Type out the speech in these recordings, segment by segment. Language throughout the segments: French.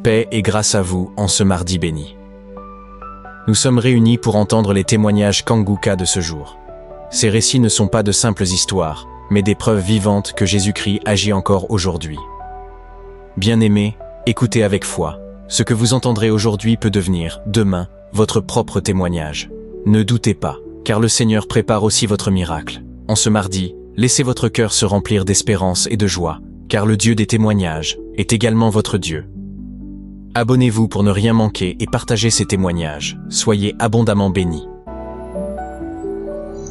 Paix et grâce à vous en ce mardi béni. Nous sommes réunis pour entendre les témoignages Kanguka de ce jour. Ces récits ne sont pas de simples histoires, mais des preuves vivantes que Jésus-Christ agit encore aujourd'hui. Bien-aimés, écoutez avec foi. Ce que vous entendrez aujourd'hui peut devenir, demain, votre propre témoignage. Ne doutez pas, car le Seigneur prépare aussi votre miracle. En ce mardi, laissez votre cœur se remplir d'espérance et de joie, car le Dieu des témoignages est également votre Dieu. Abonnez-vous pour ne rien manquer et partagez ces témoignages. Soyez abondamment bénis.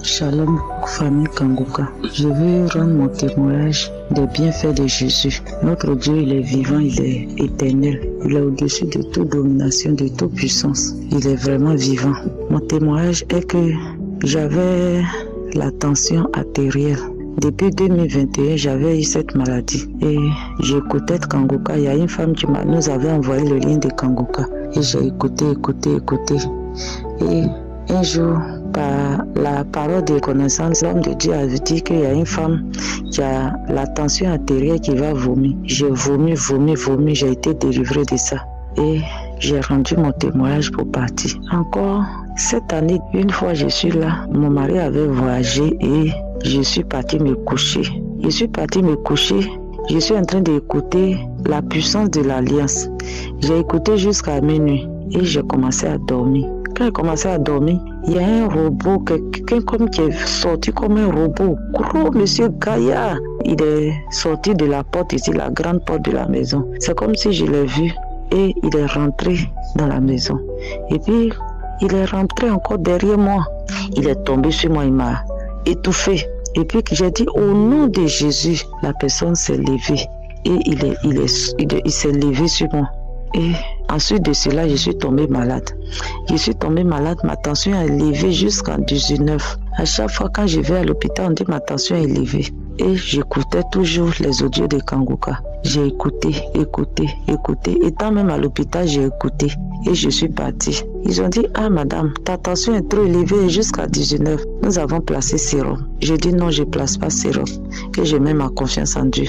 Shalom, famille Kanguka. Je veux rendre mon témoignage des bienfaits de Jésus. Notre Dieu, il est vivant, il est éternel. Il est au-dessus de toute domination, de toute puissance. Il est vraiment vivant. Mon témoignage est que j'avais la tension artérielle. Depuis 2021, j'avais eu cette maladie et j'écoutais Kanguka. Il y a une femme qui nous avait envoyé le lien de Kanguka et j'ai écouté. Et un jour, par la parole de connaissance, l'homme de Dieu avait dit qu'il y a une femme qui a la tension artérielle qui va vomir. J'ai vomi, j'ai été délivrée de ça. Et j'ai rendu mon témoignage pour partir. Encore cette année, une fois je suis là, mon mari avait voyagé et je suis partie me coucher. Je suis en train d'écouter la puissance de l'Alliance. J'ai écouté jusqu'à minuit et j'ai commencé à dormir. Quand j'ai commencé à dormir, il y a un robot, quelqu'un comme qui est sorti comme un robot. Gros monsieur Gaillard, il est sorti de la porte ici, la grande porte de la maison. C'est comme si je l'ai vu et il est rentré dans la maison. Et puis, il est rentré encore derrière moi. Il est tombé sur moi, il m'a étouffé. Et puis j'ai dit au nom de Jésus, la personne s'est levée et il s'est levé sur moi. Et ensuite de cela, je suis tombée malade. Ma tension est élevée jusqu'en 19. À chaque fois quand je vais à l'hôpital, on dit ma tension est élevée. Et j'écoutais toujours les audios de Kanguka. J'ai écouté. Étant même à l'hôpital, j'ai écouté. Et je suis partie. Ils ont dit, ah madame, ta tension est trop élevée jusqu'à 19. Nous avons placé sérum. J'ai dit non, je ne place pas sérum. Que je mets ma confiance en Dieu.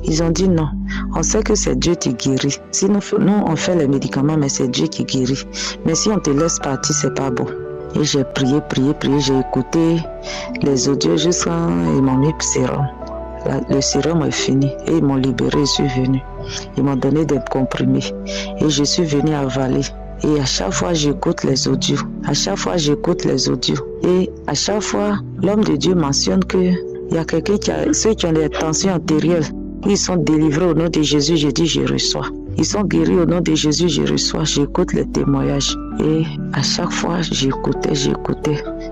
Ils ont dit non. On sait que c'est Dieu qui guérit. Si nous on fait les médicaments, mais c'est Dieu qui guérit. Mais si on te laisse partir, c'est pas bon. Et j'ai prié, j'ai écouté les audios jusqu'à ils m'ont mis le sérum. Le sérum est fini et ils m'ont libéré, je suis venu. Ils m'ont donné des comprimés et je suis venu avaler. Et à chaque fois, j'écoute les audios. Et à chaque fois, l'homme de Dieu mentionne qu'il y a quelqu'un ceux qui ont des tensions artérielles, ils sont délivrés au nom de Jésus, je dis je reçois. Ils sont guéris au nom de Jésus, je reçois, j'écoute les témoignages. Et à chaque fois, j'écoutais.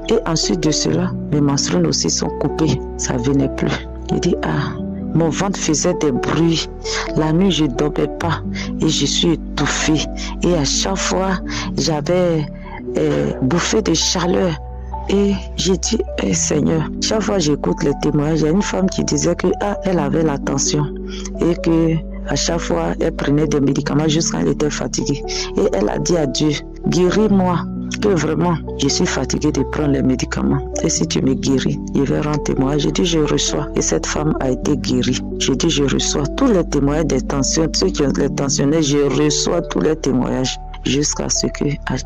Et ensuite de cela, mes menstrues aussi sont coupées, ça venait plus. Je dis, mon ventre faisait des bruits. La nuit, je ne dormais pas et je suis étouffée. Et à chaque fois, j'avais bouffé de chaleur. Et j'ai dit, Seigneur, chaque fois j'écoute les témoignages, il y a une femme qui disait que elle avait la tension et que à chaque fois elle prenait des médicaments jusqu'à elle était fatiguée. Et elle a dit à Dieu, guéris-moi, que vraiment je suis fatiguée de prendre les médicaments. Et si tu me guéris, je vais rendre témoignage. J'ai dit, je reçois. Et cette femme a été guérie. J'ai dit, je reçois tous les témoignages des tensions. Ceux qui ont les tensionnaires, je reçois tous les témoignages. Jusqu'à ce que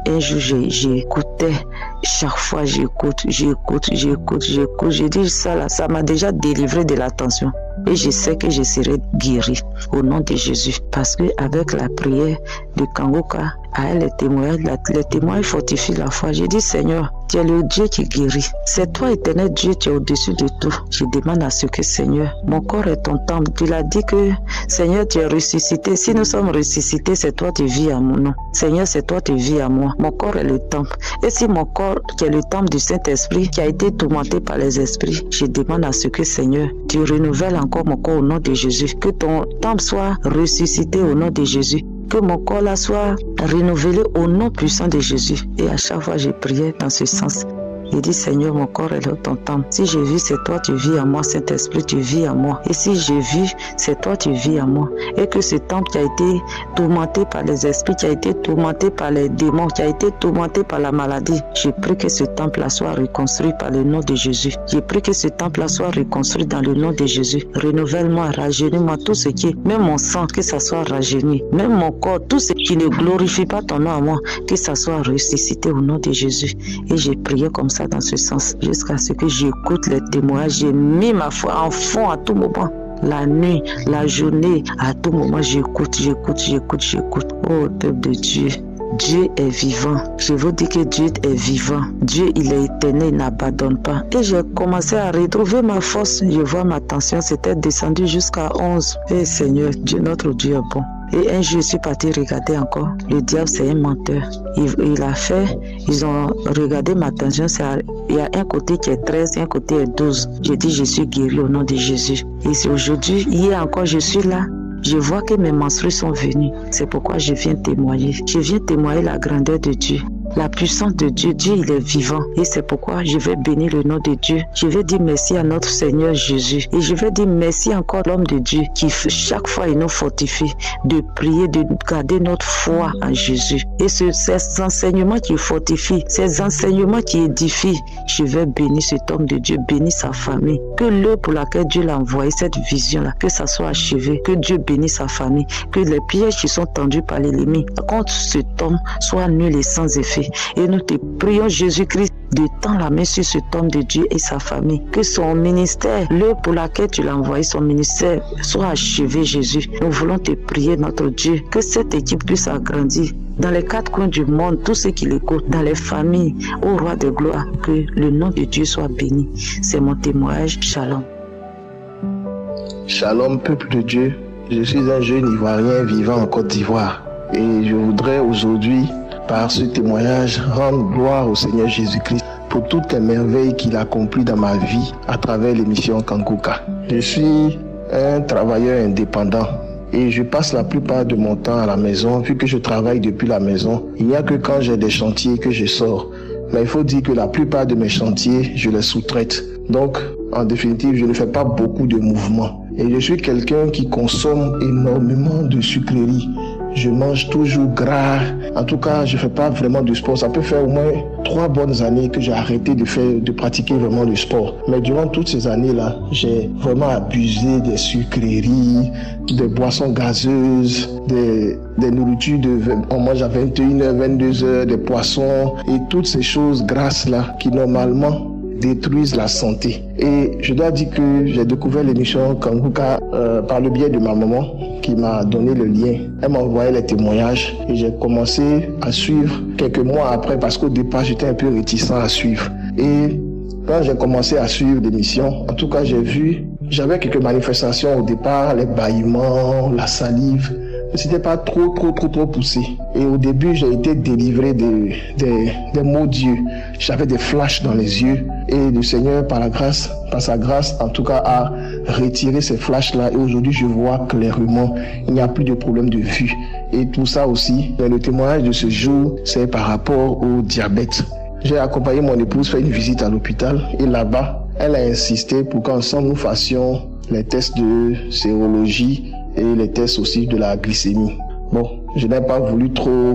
un jour j'écoutais, chaque fois j'écoute. J'ai dit ça m'a déjà délivré de la tension. Et je sais que je serai guéri au nom de Jésus. Parce que avec la prière de Kanguka, à elle, les témoignages fortifient la foi. J'ai dit, Seigneur, tu es le Dieu qui guérit. C'est toi, éternel Dieu, tu es au-dessus de tout. Je demande à ce que, Seigneur, mon corps est ton temple. Tu l'as dit que, Seigneur, tu es ressuscité. Si nous sommes ressuscités, c'est toi qui vis à mon nom. Seigneur, c'est toi qui vis à moi. Mon corps est le temple. Et si mon corps, qui est le temple du Saint-Esprit, qui a été tourmenté par les esprits, je demande à ce que, Seigneur, tu renouvelles encore mon corps au nom de Jésus. Que ton temple soit ressuscité au nom de Jésus. Que mon corps là soit renouvelé au nom puissant de Jésus. Et à chaque fois, j'ai prié dans ce sens. Il dit, Seigneur, mon corps est ton temple. Si je vis, c'est toi, tu vis en moi. Saint-Esprit, tu vis en moi. Et si je vis, c'est toi, tu vis en moi. Et que ce temple qui a été tourmenté par les esprits, qui a été tourmenté par les démons, qui a été tourmenté par la maladie, je prie que ce temple-là soit reconstruit par le nom de Jésus. Je prie que ce temple-là soit reconstruit dans le nom de Jésus. Renouvelle-moi, rajeunis-moi tout ce qui est, même mon sang, que ça soit rajeuni, même mon corps, tout ce qui ne glorifie pas ton nom à moi, que ça soit ressuscité au nom de Jésus. Et j'ai prié comme ça dans ce sens, jusqu'à ce que j'écoute les témoignages. J'ai mis ma foi en fond à tout moment. La nuit, la journée, à tout moment, j'écoute. Oh, peuple de Dieu. Dieu est vivant. Je vous dis que Dieu est vivant. Dieu, il est éternel, il n'abandonne pas. Et j'ai commencé à retrouver ma force. Je vois ma tension, c'était descendu jusqu'à 11. Et Seigneur, Dieu, notre Dieu est bon. Et un jour, je suis parti regarder encore. Le diable, c'est un menteur. Il a fait, ils ont regardé ma tension. Il y a un côté qui est 13, un côté est 12. J'ai dit, je suis guéri au nom de Jésus. Et c'est aujourd'hui, hier encore, je suis là. Je vois que mes menstrues sont venues. C'est pourquoi je viens témoigner. Je viens témoigner la grandeur de Dieu. La puissance de Dieu, Dieu il est vivant et c'est pourquoi je vais bénir le nom de Dieu. Je vais dire merci à notre Seigneur Jésus et je vais dire merci encore à l'homme de Dieu qui chaque fois il nous fortifie de prier, de garder notre foi en Jésus. Et ces enseignements qui fortifient, ces enseignements qui édifient, je vais bénir cet homme de Dieu, bénir sa famille. Que l'heure pour laquelle Dieu l'a envoyé, cette vision-là, que ça soit achevé, que Dieu bénisse sa famille, que les pièges qui sont tendus par l'ennemi contre cet homme soient nuls et sans effet. Et nous te prions, Jésus-Christ, de tendre la main sur cet homme de Dieu et sa famille. Que son ministère, l'heure pour laquelle tu l'as envoyé, son ministère soit achevé, Jésus. Nous voulons te prier, notre Dieu, que cette équipe puisse agrandir dans les 4 coins du monde, tous ceux qui l'écoutent, dans les familles, au roi de gloire, que le nom de Dieu soit béni. C'est mon témoignage. Shalom. Shalom, peuple de Dieu. Je suis un jeune Ivoirien vivant en Côte d'Ivoire et je voudrais aujourd'hui, par ce témoignage, rendre gloire au Seigneur Jésus-Christ pour toutes les merveilles qu'il a accomplies dans ma vie à travers l'émission Kanguka. Je suis un travailleur indépendant et je passe la plupart de mon temps à la maison. Vu que je travaille depuis la maison, il n'y a que quand j'ai des chantiers que je sors. Mais il faut dire que la plupart de mes chantiers, je les sous-traite. Donc, en définitive, je ne fais pas beaucoup de mouvements. Et je suis quelqu'un qui consomme énormément de sucreries. Je mange toujours gras. En tout cas, je ne fais pas vraiment de sport. Ça peut faire au moins 3 bonnes années que j'ai arrêté de pratiquer vraiment le sport. Mais durant toutes ces années-là, j'ai vraiment abusé des sucreries, des boissons gazeuses, des nourritures on mange à 21h, 22h, des poissons et toutes ces choses grasses-là qui normalement détruisent la santé. Et je dois dire que j'ai découvert l'émission Kanguka par le biais de ma maman qui m'a donné le lien. Elle m'a envoyé les témoignages et j'ai commencé à suivre quelques mois après parce qu'au départ j'étais un peu réticent à suivre. Et quand j'ai commencé à suivre l'émission, en tout cas j'avais quelques manifestations au départ, les bâillements, la salive. C'était pas trop poussé. Et au début, j'ai été délivré des maux Dieu. J'avais des flashs dans les yeux. Et le Seigneur, par sa grâce, en tout cas, a retiré ces flashs-là. Et aujourd'hui, je vois clairement, il n'y a plus de problème de vue. Et tout ça aussi, le témoignage de ce jour, c'est par rapport au diabète. J'ai accompagné mon épouse faire une visite à l'hôpital. Et là-bas, elle a insisté pour qu'ensemble nous fassions les tests de sérologie et les tests aussi de la glycémie. Bon, je n'ai pas voulu trop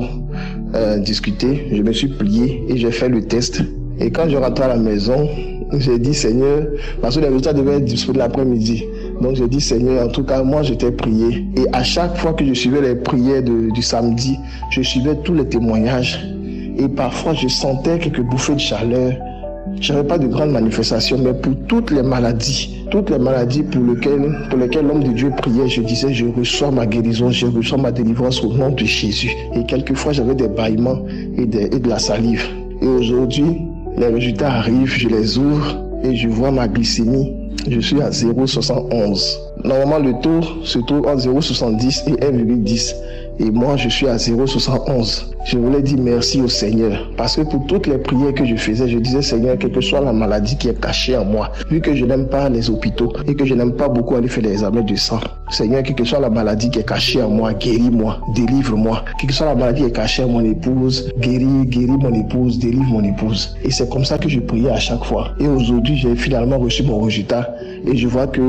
discuter, je me suis plié et j'ai fait le test. Et quand je rentrais à la maison, j'ai dit Seigneur, parce que les résultats devaient être disponibles l'après-midi. Donc j'ai dit Seigneur, en tout cas moi j'étais prié. Et à chaque fois que je suivais les prières du samedi, je suivais tous les témoignages. Et parfois je sentais quelques bouffées de chaleur. Je n'avais pas de grandes manifestations, mais pour toutes les maladies pour lesquelles l'homme de Dieu priait, je disais, je reçois ma guérison, je reçois ma délivrance au nom de Jésus. Et quelquefois, j'avais des bâillements et de la salive. Et aujourd'hui, les résultats arrivent, je les ouvre et je vois ma glycémie. Je suis à 0,71. Normalement, le taux se trouve entre 0,70 et 1,10. Et moi, je suis à 0,71. je voulais dire merci au Seigneur. Parce que pour toutes les prières que je faisais, je disais, Seigneur, quelle que soit la maladie qui est cachée en moi, vu que je n'aime pas les hôpitaux et que je n'aime pas beaucoup aller faire des examens de sang, Seigneur, quelle que soit la maladie qui est cachée en moi, guéris-moi, délivre-moi. Quelle que soit la maladie qui est cachée en mon épouse, guéris mon épouse, délivre mon épouse. Et c'est comme ça que je priais à chaque fois. Et aujourd'hui, j'ai finalement reçu mon résultat et je vois que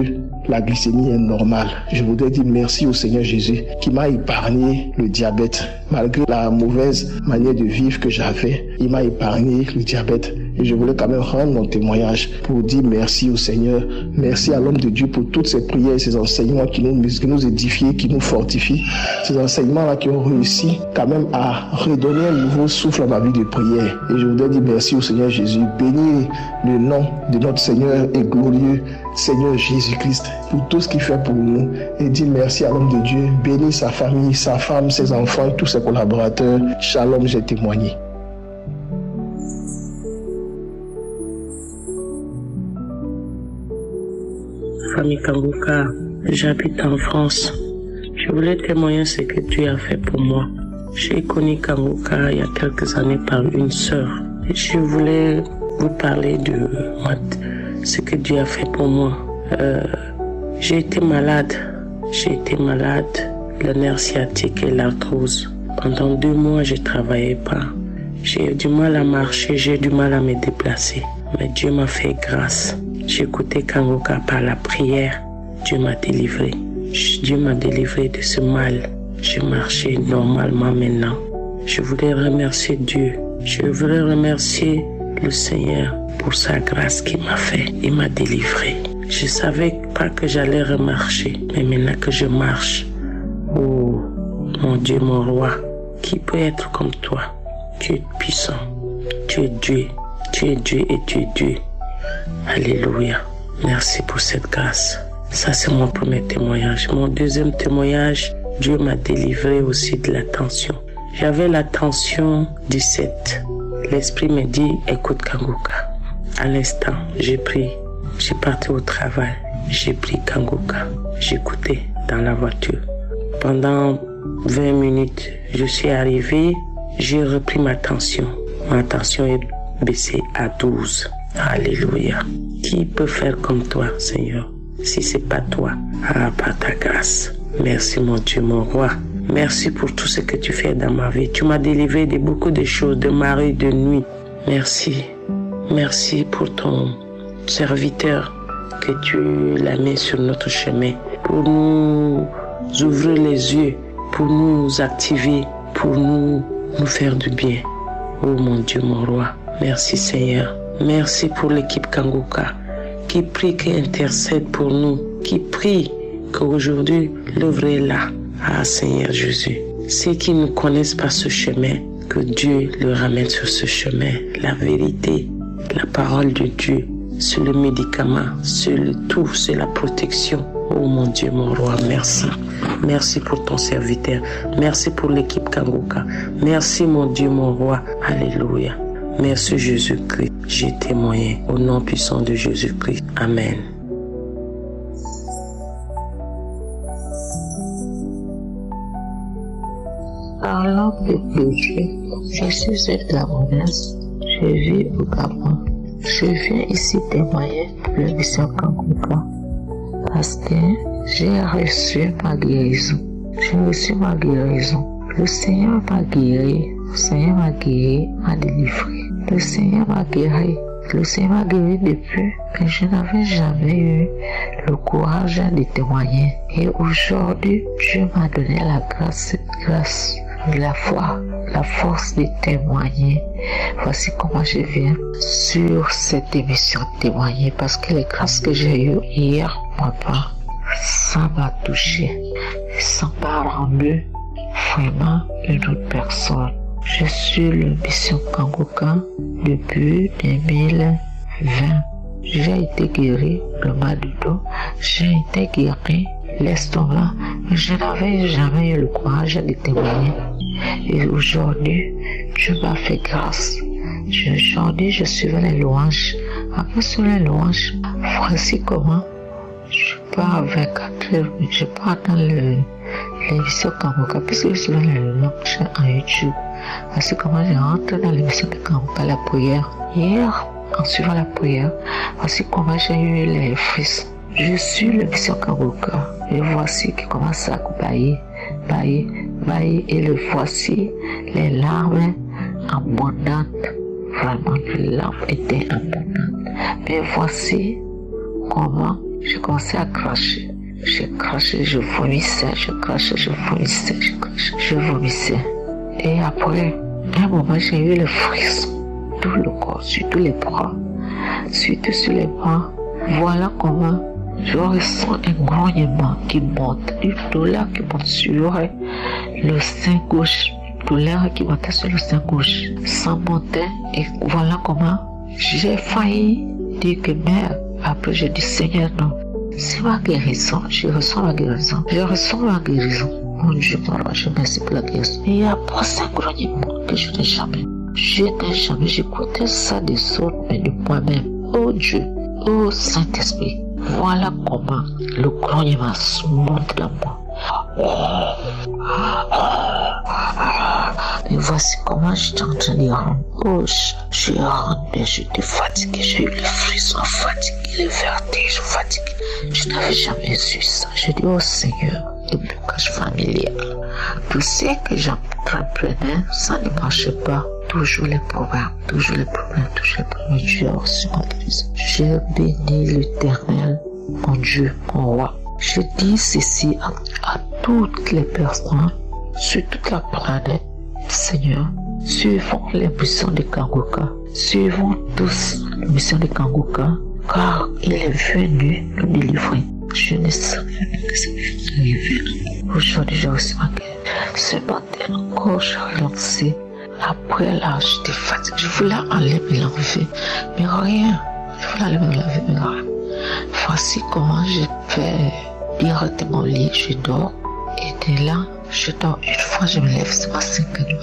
la glycémie est normale. Je voudrais dire merci au Seigneur Jésus qui m'a épargné le diabète. Malgré la mauvaise manière de vivre que j'avais, il m'a épargné le diabète. Et je voulais quand même rendre mon témoignage pour dire merci au Seigneur. Merci à l'homme de Dieu pour toutes ces prières et ces enseignements qui nous édifient, qui nous fortifient. Ces enseignements-là qui ont réussi quand même à redonner un nouveau souffle à ma vie de prière. Et je voudrais dire merci au Seigneur Jésus. Bénis le nom de notre Seigneur et glorieux Seigneur Jésus-Christ pour tout ce qu'il fait pour nous. Et dire merci à l'homme de Dieu. Bénis sa famille, sa femme, ses enfants et tous ses collaborateurs. Shalom, j'ai témoigné. Famille Kanguka, j'habite en France. Je voulais témoigner ce que Dieu a fait pour moi. J'ai connu Kanguka il y a quelques années par une sœur. Je voulais vous parler de ce que Dieu a fait pour moi. J'ai été malade, le nerf sciatique et l'arthrose. Pendant 2 mois, je ne travaillais pas. J'ai eu du mal à marcher, j'ai eu du mal à me déplacer. Mais Dieu m'a fait grâce. J'ai écouté Kanguka par la prière. Dieu m'a délivré. Dieu m'a délivré de ce mal. Je marchais normalement maintenant. Je voulais remercier Dieu. Je voulais remercier le Seigneur pour sa grâce qu'il m'a fait. Il m'a délivré. Je ne savais pas que j'allais remarcher. Mais maintenant que je marche, oh mon Dieu, mon roi, qui peut être comme toi? Tu es puissant. Tu es Dieu. Tu es Dieu et tu es Dieu. Alléluia. Merci pour cette grâce. Ça, c'est mon premier témoignage. Mon deuxième témoignage, Dieu m'a délivré aussi de la tension. J'avais la tension 17. L'esprit me dit, écoute Kanguka. À l'instant, j'ai parti au travail. J'ai pris Kanguka. J'écoutais dans la voiture. Pendant 20 minutes, je suis arrivé. J'ai repris ma tension. Ma tension est baissée à 12. Alléluia. Qui peut faire comme toi, Seigneur, si c'est pas toi? Par ta grâce. Merci mon Dieu, mon roi. Merci pour tout ce que tu fais dans ma vie. Tu m'as délivré de beaucoup de choses, de marée, de nuit. Merci. Merci pour ton serviteur que tu l'as mis sur notre chemin pour nous ouvrir les yeux, pour nous activer, pour nous faire du bien. Oh mon Dieu, mon roi. Merci Seigneur. Merci pour l'équipe Kanguka qui prie, qui intercède pour nous, qui prie qu'aujourd'hui l'œuvre est là. Ah Seigneur Jésus, ceux qui ne connaissent pas ce chemin, que Dieu le ramène sur ce chemin. La vérité, la parole de Dieu, c'est le médicament, c'est le tout, c'est la protection. Oh mon Dieu, mon roi, merci. Merci pour ton serviteur. Merci pour l'équipe Kanguka. Merci mon Dieu, mon roi. Alléluia. Merci Jésus-Christ. J'ai témoigné au nom puissant de Jésus-Christ. Amen. Parlant de Dieu, je suis une Gabonaise. Je vis au Gabon. Je viens ici témoigner pour la mission Kanguka parce que j'ai reçu ma guérison. J'ai reçu ma guérison. Le Seigneur m'a guéri. Le Seigneur m'a guéri, m'a délivré. Le Seigneur m'a guéri. Le Seigneur m'a guéri depuis que je n'avais jamais eu le courage de témoigner. Et aujourd'hui, Dieu m'a donné la grâce, cette grâce, la foi, la force de témoigner. Voici comment je viens sur cette émission témoigner parce que les grâces que j'ai eues hier, papa, ça m'a touché. Ça m'a rendu vraiment une autre personne. Je suis le mission Kanguka depuis 2020. J'ai été guéri le mal du dos, j'ai été guéri l'estomac, mais je n'avais jamais eu le courage de témoigner. Et aujourd'hui, Dieu m'a fait grâce. Aujourd'hui, je suivais les louanges. Après sur les louanges, voici comment je pars à 24 heures, je pars dans l'émission Kangoka, puisque je suis dans la langue en YouTube. Voici comment je rentre dans l'émission de Kangoka, la prière. Hier, en suivant la prière, voici comment j'ai eu les frissons. Je suis l'émission Kangoka et voici qui commence à bailler, et le voici les larmes abondantes. Vraiment, les larmes étaient abondantes. Mais voici comment j'ai commencé à cracher. J'ai craché, je vomissais, je crachais, je vomissais, je vomissais. Et après, à un moment, j'ai eu le frisson. Tout le corps, sur tous les bras, surtout sur les bras. Voilà comment je ressens un grognement qui monte, une douleur qui monte sur le sein gauche, douleur qui montait sur le sein gauche. Ça montait et voilà comment j'ai failli dire que merde. Après j'ai dit Seigneur non, c'est ma guérison, je ressens ma guérison, Mon Dieu, je merci pour la guérison. Et après c'est un grognement que je n'ai jamais, j'écoutais ça des autres, mais de moi-même. Oh Dieu, oh Saint-Esprit, voilà comment le grognement monte dans moi. Et voici comment j'étais en train de rendre. Oh, je rendais, j'étais fatigué, j'ai eu le frisson fatigué, le vertige fatigué. Je n'avais jamais eu ça. Je dis, oh Seigneur, le blocage familial. Tout ce que j'entreprenais, ça ne marchait pas. Toujours les problèmes. Dieu a reçu ma guérison. Je bénis l'Éternel, mon Dieu, mon roi. Je dis ceci à toutes les personnes sur toute la planète. Seigneur, suivons les missions de Kangoka. Suivons tous les missions de Kangoka, car il est venu nous délivrer. Je ne savais pas que ça allait arriver. Aujourd'hui, j'ai reçu ma guérison. Ce matin encore, j'ai relancé. Après là, j'étais fatiguée. Je voulais aller me laver, mais rien. Voici comment je fais directement au lit, je dors. Et de là, je dors. Une fois, je me lève, c'est pas 5h du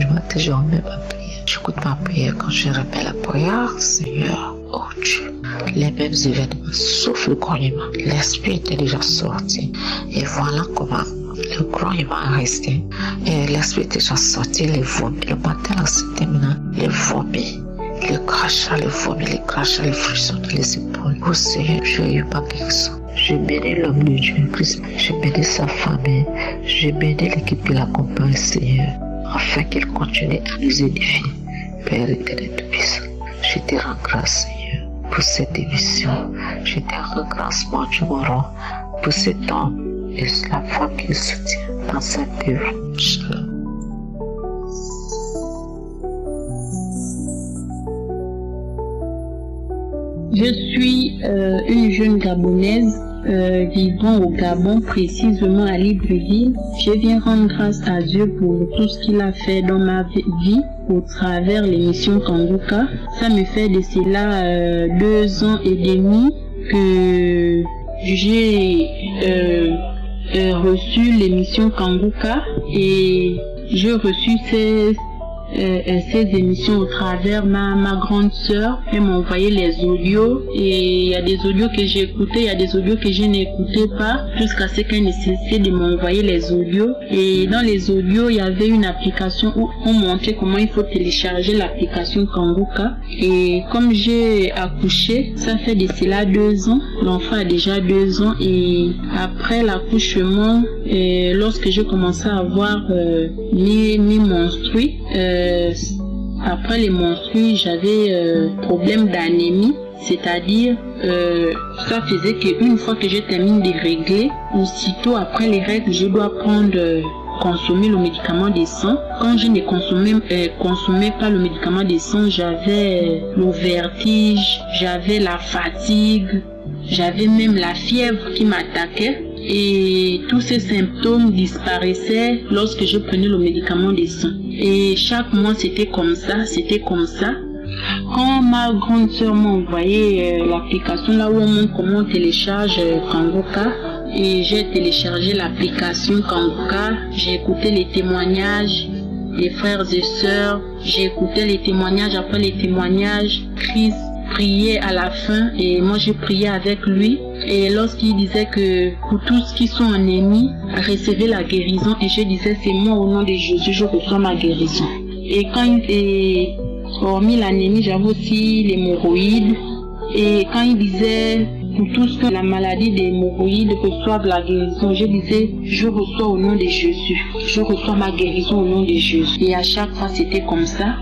matin, je remets ma prière. J'écoute ma prière. Quand je remets la prière, Seigneur, oh Dieu, les mêmes événements, sauf le grognement. L'esprit était déjà sorti. Et voilà comment le grognement est resté. Et l'esprit était déjà sorti, les vomis. Le matin, là, c'était maintenant les vomis. Les crachats, les vomis, les crachats, les frissons dans les épaules. Oh Seigneur, j'ai eu ma guérison. Je bénis l'homme de Dieu, Christ. Je bénis sa famille. Je bénis l'équipe qui l'accompagne, Seigneur, afin qu'il continue à nous édifier. Père éternel tout-puissant, je te rends grâce, Seigneur, pour cette émission. Je te rends grâce, mon Dieu, mon roi, pour cet homme et la femme qui le soutient dans cette œuvre. Shalom. Je suis une jeune Gabonaise vivant au Gabon, précisément à Libreville. Je viens rendre grâce à Dieu pour tout ce qu'il a fait dans ma vie au travers l'émission Kangoka. Ça me fait de cela 2 ans et demi que j'ai reçu l'émission Kangoka et j'ai reçu ces émissions au travers ma grande sœur. Elle m'a envoyé les audios et il y a des audios que j'ai écoutés, il y a des audios que je n'écoutais pas jusqu'à ce qu'elle nécessite de m'envoyer les audios. Et dans les audios, il y avait une application où on montrait comment il faut télécharger l'application Kangoka. Et comme j'ai accouché, ça fait de cela 2 ans. L'enfant a déjà 2 ans et après l'accouchement, lorsque j'ai commencé à avoir mes menstrues, après les menstrues, j'avais problème d'anémie, c'est-à-dire ça faisait qu'une fois que je termine de régler, aussitôt après les règles, je dois consommer le médicament des sangs. Quand je ne consommais pas le médicament des sangs, j'avais le vertige, j'avais la fatigue, j'avais même la fièvre qui m'attaquait. Et tous ces symptômes disparaissaient lorsque je prenais le médicament des sangs. Et chaque mois c'était comme ça. Quand ma grande sœur m'a envoyé l'application là où on montre comment on télécharge Kangoka, et j'ai téléchargé l'application Kangoka, j'ai écouté les témoignages des frères et sœurs, j'ai écouté les témoignages, après les témoignages, Christ priait à la fin et moi j'ai prié avec lui. Et lorsqu'il disait que pour tous qui sont ennemis, recevez la guérison. Et je disais, c'est moi au nom de Jésus, je reçois ma guérison. Et quand hormis l'anémie, j'avais aussi l'hémorroïde. Et quand il disait pour tous que la maladie des hémorroïdes reçoivent la guérison, je disais, je reçois au nom de Jésus. Je reçois ma guérison au nom de Jésus. Et à chaque fois, c'était comme ça.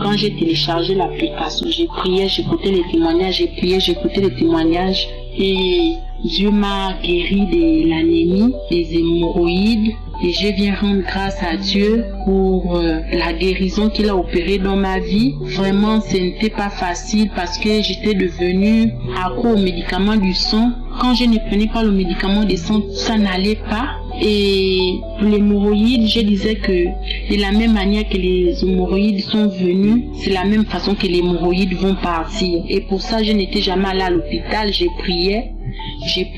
Quand j'ai téléchargé l'application, j'ai prié, j'écoutais les témoignages, j'ai prié, j'écoutais les témoignages. Et Dieu m'a guéri de l'anémie, des hémorroïdes. Et je viens rendre grâce à Dieu pour la guérison qu'il a opérée dans ma vie. Vraiment, ce n'était pas facile parce que j'étais devenue accro aux médicaments du sang. Quand je ne prenais pas le médicament du sang, ça n'allait pas. Et pour les hémorroïdes, je disais que de la même manière que les hémorroïdes sont venus, c'est la même façon que les hémorroïdes vont partir. Et pour ça, je n'étais jamais allée à l'hôpital, je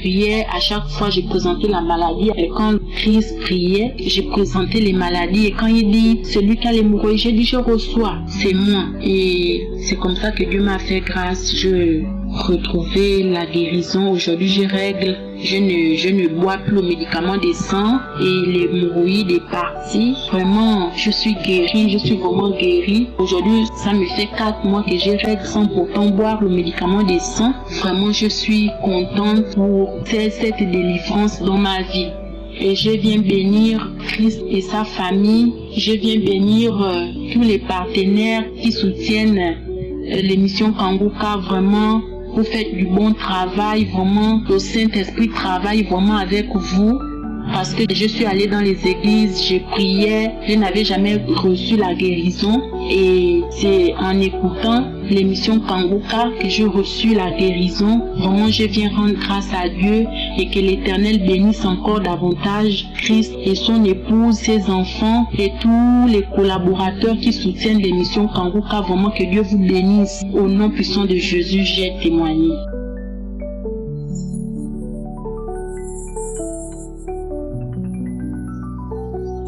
priais, à chaque fois je présentais la maladie. Et quand Christ priait, je présentais les maladies. Et quand il dit, celui qui a l'hémorroïde, j'ai dit, je reçois, c'est moi. Et c'est comme ça que Dieu m'a fait grâce. Je retrouvais la guérison. Aujourd'hui, je règle. Je ne bois plus le médicament des sang et l'hémorroïde est parti. Vraiment, je suis guérie, je suis vraiment guérie. Aujourd'hui, ça me fait 4 mois que je règle sans pourtant boire le médicament des sang. Vraiment, je suis contente pour cette délivrance dans ma vie. Et je viens bénir Christ et sa famille. Je viens bénir tous les partenaires qui soutiennent l'émission Kanguka. Vraiment, vous faites du bon travail, vraiment. Le Saint-Esprit travaille vraiment avec vous. Parce que je suis allée dans les églises, je priais, je n'avais jamais reçu la guérison. Et c'est en écoutant l'émission Kanguka que j'ai reçu la guérison. Vraiment, je viens rendre grâce à Dieu et que l'Éternel bénisse encore davantage Christ et son épouse, ses enfants et tous les collaborateurs qui soutiennent l'émission Kanguka. Vraiment, que Dieu vous bénisse. Au nom puissant de Jésus, j'ai témoigné.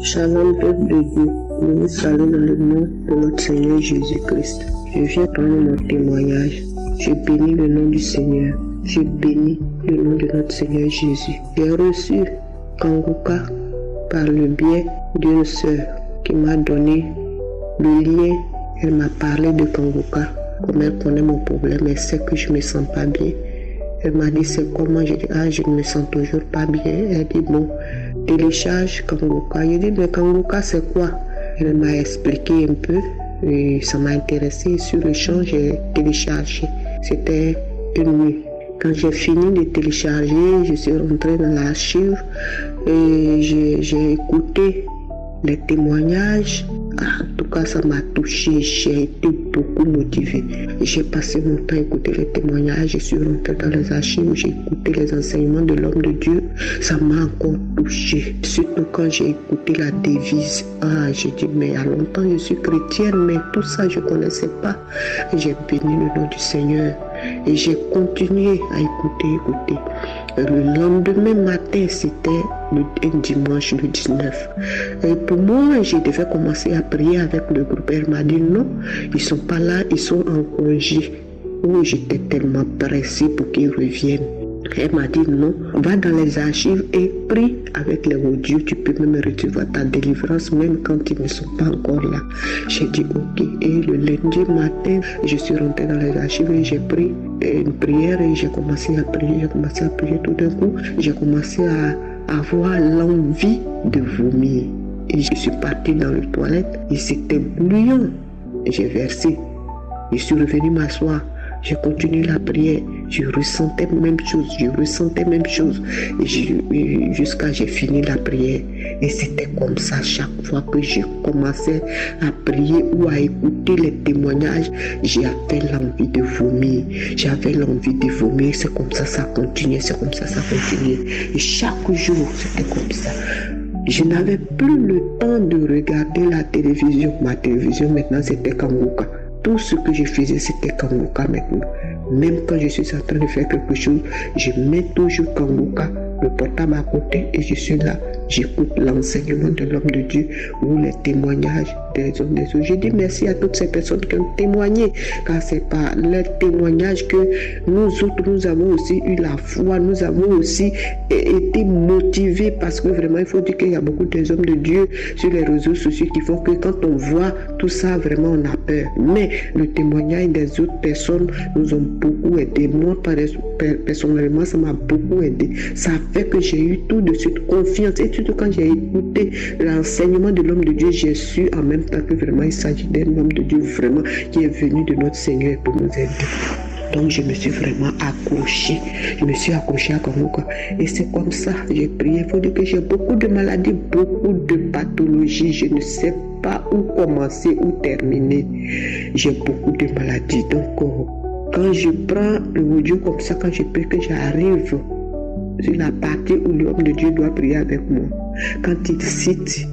Shalom, peuple de Dieu, nous vous saluons dans le nom de notre Seigneur Jésus-Christ. Je viens prendre mon témoignage. Je bénis le nom du Seigneur. Je bénis le nom de notre Seigneur Jésus. J'ai reçu Kanguka par le biais d'une sœur qui m'a donné le lien. Elle m'a parlé de Kanguka. Comme elle connaît mon problème, elle sait que je ne me sens pas bien. Elle m'a dit c'est comment. J'ai dit je ne me sens toujours pas bien. Elle dit bon, télécharge Kanguka. J'ai dit mais Kanguka c'est quoi? Elle m'a expliqué un peu et ça m'a intéressé. Sur le champ j'ai téléchargé. C'était une nuit. Quand j'ai fini de télécharger, je suis rentrée dans l'archive et j'ai écouté les témoignages. En tout cas, ça m'a touché. J'ai été beaucoup motivée. J'ai passé mon temps à écouter les témoignages. Je suis rentrée dans les archives. J'ai écouté les enseignements de l'homme de Dieu. Ça m'a encore touché. Surtout quand j'ai écouté la devise. J'ai dit, mais il y a longtemps, je suis chrétienne, mais tout ça, je ne connaissais pas. J'ai béni le nom du Seigneur. Et j'ai continué à écouter. Le lendemain matin, c'était un dimanche, le 19. Et pour moi, je devais commencer à prier avec le groupe. Elle m'a dit non, ils ne sont pas là, ils sont en congé. Oh, j'étais tellement pressée pour qu'ils reviennent. Elle m'a dit non, va dans les archives et prie avec les audios. Tu peux même recevoir ta délivrance même quand ils ne sont pas encore là. J'ai dit ok. Et le lundi matin, je suis rentrée dans les archives et j'ai pris une prière et j'ai commencé à prier. Tout d'un coup, j'ai commencé à avoir l'envie de vomir. Et je suis partie dans les toilettes et c'était bouillant. J'ai versé. Je suis revenue m'asseoir. J'ai continué la prière, je ressentais même chose. Et jusqu'à j'ai fini la prière. Et c'était comme ça chaque fois que je commençais à prier ou à écouter les témoignages, j'avais l'envie de vomir. C'est comme ça, ça continuait. Et chaque jour, c'était comme ça. Je n'avais plus le temps de regarder la télévision. Ma télévision maintenant, c'était Kanguka. Tout ce que je faisais, c'était Kanguka maintenant. Même quand je suis en train de faire quelque chose, je mets toujours Kanguka, le portable à côté et je suis là j'écoute l'enseignement de l'homme de Dieu ou les témoignages des hommes des autres. Je dis merci à toutes ces personnes qui ont témoigné, car c'est par leur témoignage que nous autres, nous avons aussi eu la foi, nous avons aussi été motivés, parce que vraiment, il faut dire qu'il y a beaucoup des hommes de Dieu sur les réseaux sociaux qui font que quand on voit tout ça, vraiment, on a peur. Mais le témoignage des autres personnes nous ont beaucoup aidé. Moi, personnellement, ça m'a beaucoup aidé. Ça fait que j'ai eu tout de suite confiance. Et surtout quand j'ai écouté l'enseignement de l'homme de Dieu, j'ai su en même temps que vraiment il s'agit d'un homme de Dieu vraiment qui est venu de notre Seigneur pour nous aider. Donc je me suis vraiment accrochée. Je me suis accrochée à Kanguka. Et c'est comme ça, j'ai prié. Il faut dire que j'ai beaucoup de maladies, beaucoup de pathologies. Je ne sais pas où commencer, où terminer. J'ai beaucoup de maladies. Donc quand je prends le audio comme ça, quand je prie que j'arrive sur la partie où l'homme de Dieu doit prier avec moi, quand il cite,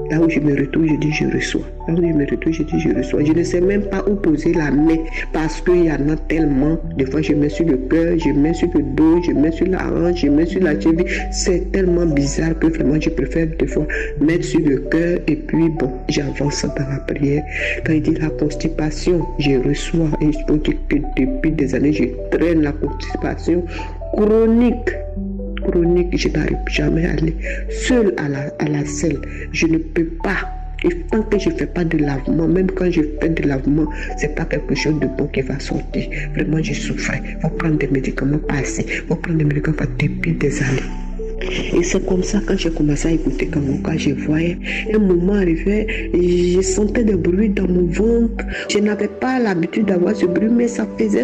là où je me retrouve, je dis je reçois. Là où je me retrouve, je dis je reçois. Je ne sais même pas où poser la main parce qu'il y en a tellement. Des fois, je mets sur le cœur, je mets sur le dos, je mets sur la hanche, je mets sur la cheville. C'est tellement bizarre que vraiment, je préfère des fois mettre sur le cœur et puis bon, j'avance dans la prière. Quand il dit la constipation, je reçois. Et je peux dire que depuis des années, je traîne la constipation chronique, je n'arrive jamais à aller seule à la selle. Je ne peux pas. Et tant que je ne fais pas de lavement, même quand je fais de lavement, c'est pas quelque chose de bon qui va sortir. Vraiment, je souffrais. Il faut prendre des médicaments passés. Il faut prendre des médicaments depuis des années. Et c'est comme ça, quand j'ai commencé à écouter Kanguka, je voyais un moment arrivé, je sentais des bruits dans mon ventre. Je n'avais pas l'habitude d'avoir ce bruit, mais ça faisait.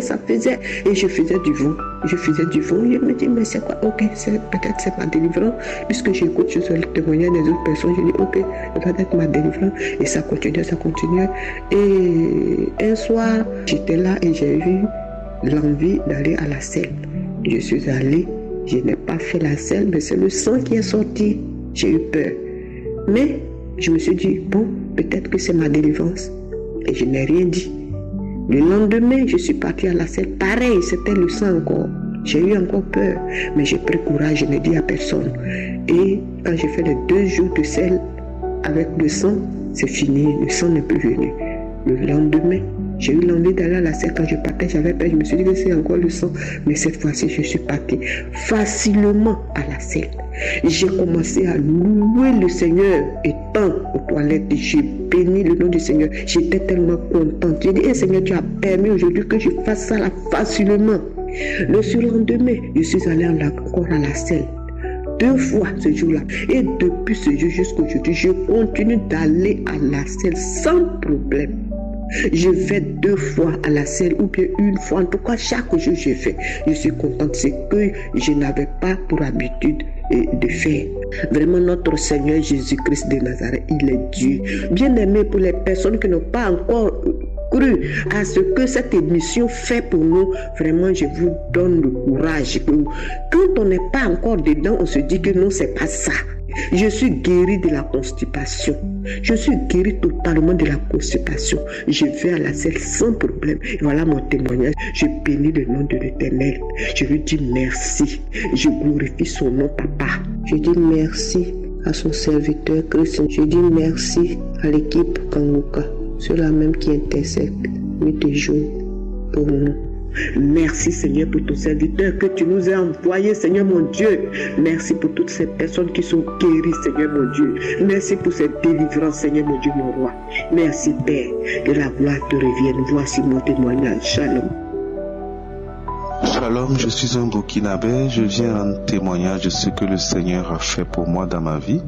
Et je faisais du vent. Je me dis, mais c'est quoi? Ok, peut-être c'est ma délivrance. Puisque j'écoute sur le témoignage des autres personnes, je dis, ok, ça doit être ma délivrance. Et ça continuait. Et un soir, j'étais là et j'ai eu l'envie d'aller à la selle. Je suis allée. Je n'ai pas fait la selle, mais c'est le sang qui est sorti. J'ai eu peur. Mais je me suis dit, bon, peut-être que c'est ma délivrance. Et je n'ai rien dit. Le lendemain, je suis partie à la selle. Pareil, c'était le sang encore. J'ai eu encore peur. Mais j'ai pris courage, je n'ai dit à personne. Et quand j'ai fait les 2 jours de selle avec le sang, c'est fini. Le sang n'est plus venu. Le lendemain, j'ai eu l'envie d'aller à la selle. Quand je partais, j'avais peur. Je me suis dit que c'est encore le sang. Mais cette fois-ci, je suis partie facilement à la selle. J'ai commencé à louer le Seigneur étant aux toilettes. J'ai béni le nom du Seigneur. J'étais tellement contente. J'ai dit, Seigneur, tu as permis aujourd'hui que je fasse ça là facilement. Le surlendemain, je suis allée encore à la selle. 2 fois ce jour-là. Et depuis ce jour jusqu'à aujourd'hui, je continue d'aller à la selle sans problème. Je vais 2 fois à la selle ou bien 1 fois. En tout cas, chaque jour je fais. Je suis contente. C'est que je n'avais pas pour habitude de faire. Vraiment, notre Seigneur Jésus-Christ de Nazareth, il est Dieu. Bien aimé, pour les personnes qui n'ont pas encore cru à ce que cette émission fait pour nous, vraiment, je vous donne le courage. Quand on n'est pas encore dedans, on se dit que non, c'est pas ça. Je suis guérie de la constipation. Je suis guérie totalement de la constipation. Je vais à la selle sans problème. Et voilà mon témoignage. Je bénis le nom de l'Éternel. Je lui dis merci. Je glorifie son nom, Papa. Je dis merci à son serviteur Christ. Je dis merci à l'équipe Kanguka. Ceux-là même qui intercèdent nuit et jour pour nous. Merci Seigneur pour ton serviteur que tu nous as envoyé, Seigneur mon Dieu. Merci pour toutes ces personnes qui sont guéries, Seigneur mon Dieu. Merci pour cette délivrance, Seigneur mon Dieu, mon roi. Merci Père, que la gloire te revienne. Voici mon témoignage. Shalom. Shalom, je suis un Burkinabé. Je viens en témoignage de ce que le Seigneur a fait pour moi dans ma vie.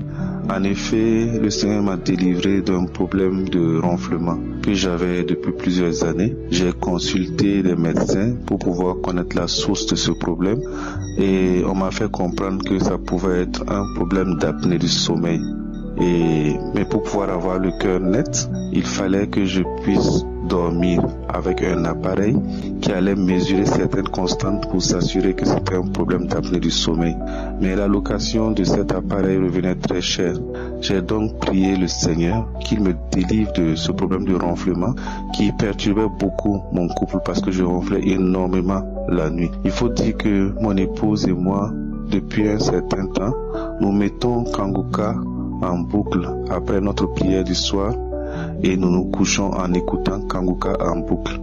En effet, le Seigneur m'a délivré d'un problème de ronflement que j'avais depuis plusieurs années. J'ai consulté des médecins pour pouvoir connaître la source de ce problème et on m'a fait comprendre que ça pouvait être un problème d'apnée du sommeil. Mais pour pouvoir avoir le cœur net, il fallait que je puisse dormir avec un appareil qui allait mesurer certaines constantes pour s'assurer que c'était un problème d'apnée du sommeil. Mais la location de cet appareil revenait très cher. J'ai donc prié le Seigneur qu'il me délivre de ce problème de ronflement qui perturbait beaucoup mon couple parce que je ronflais énormément la nuit. Il faut dire que mon épouse et moi, depuis un certain temps, Nous mettons Kanguka en boucle après notre prière du soir et nous nous couchons en écoutant Kanguka en boucle.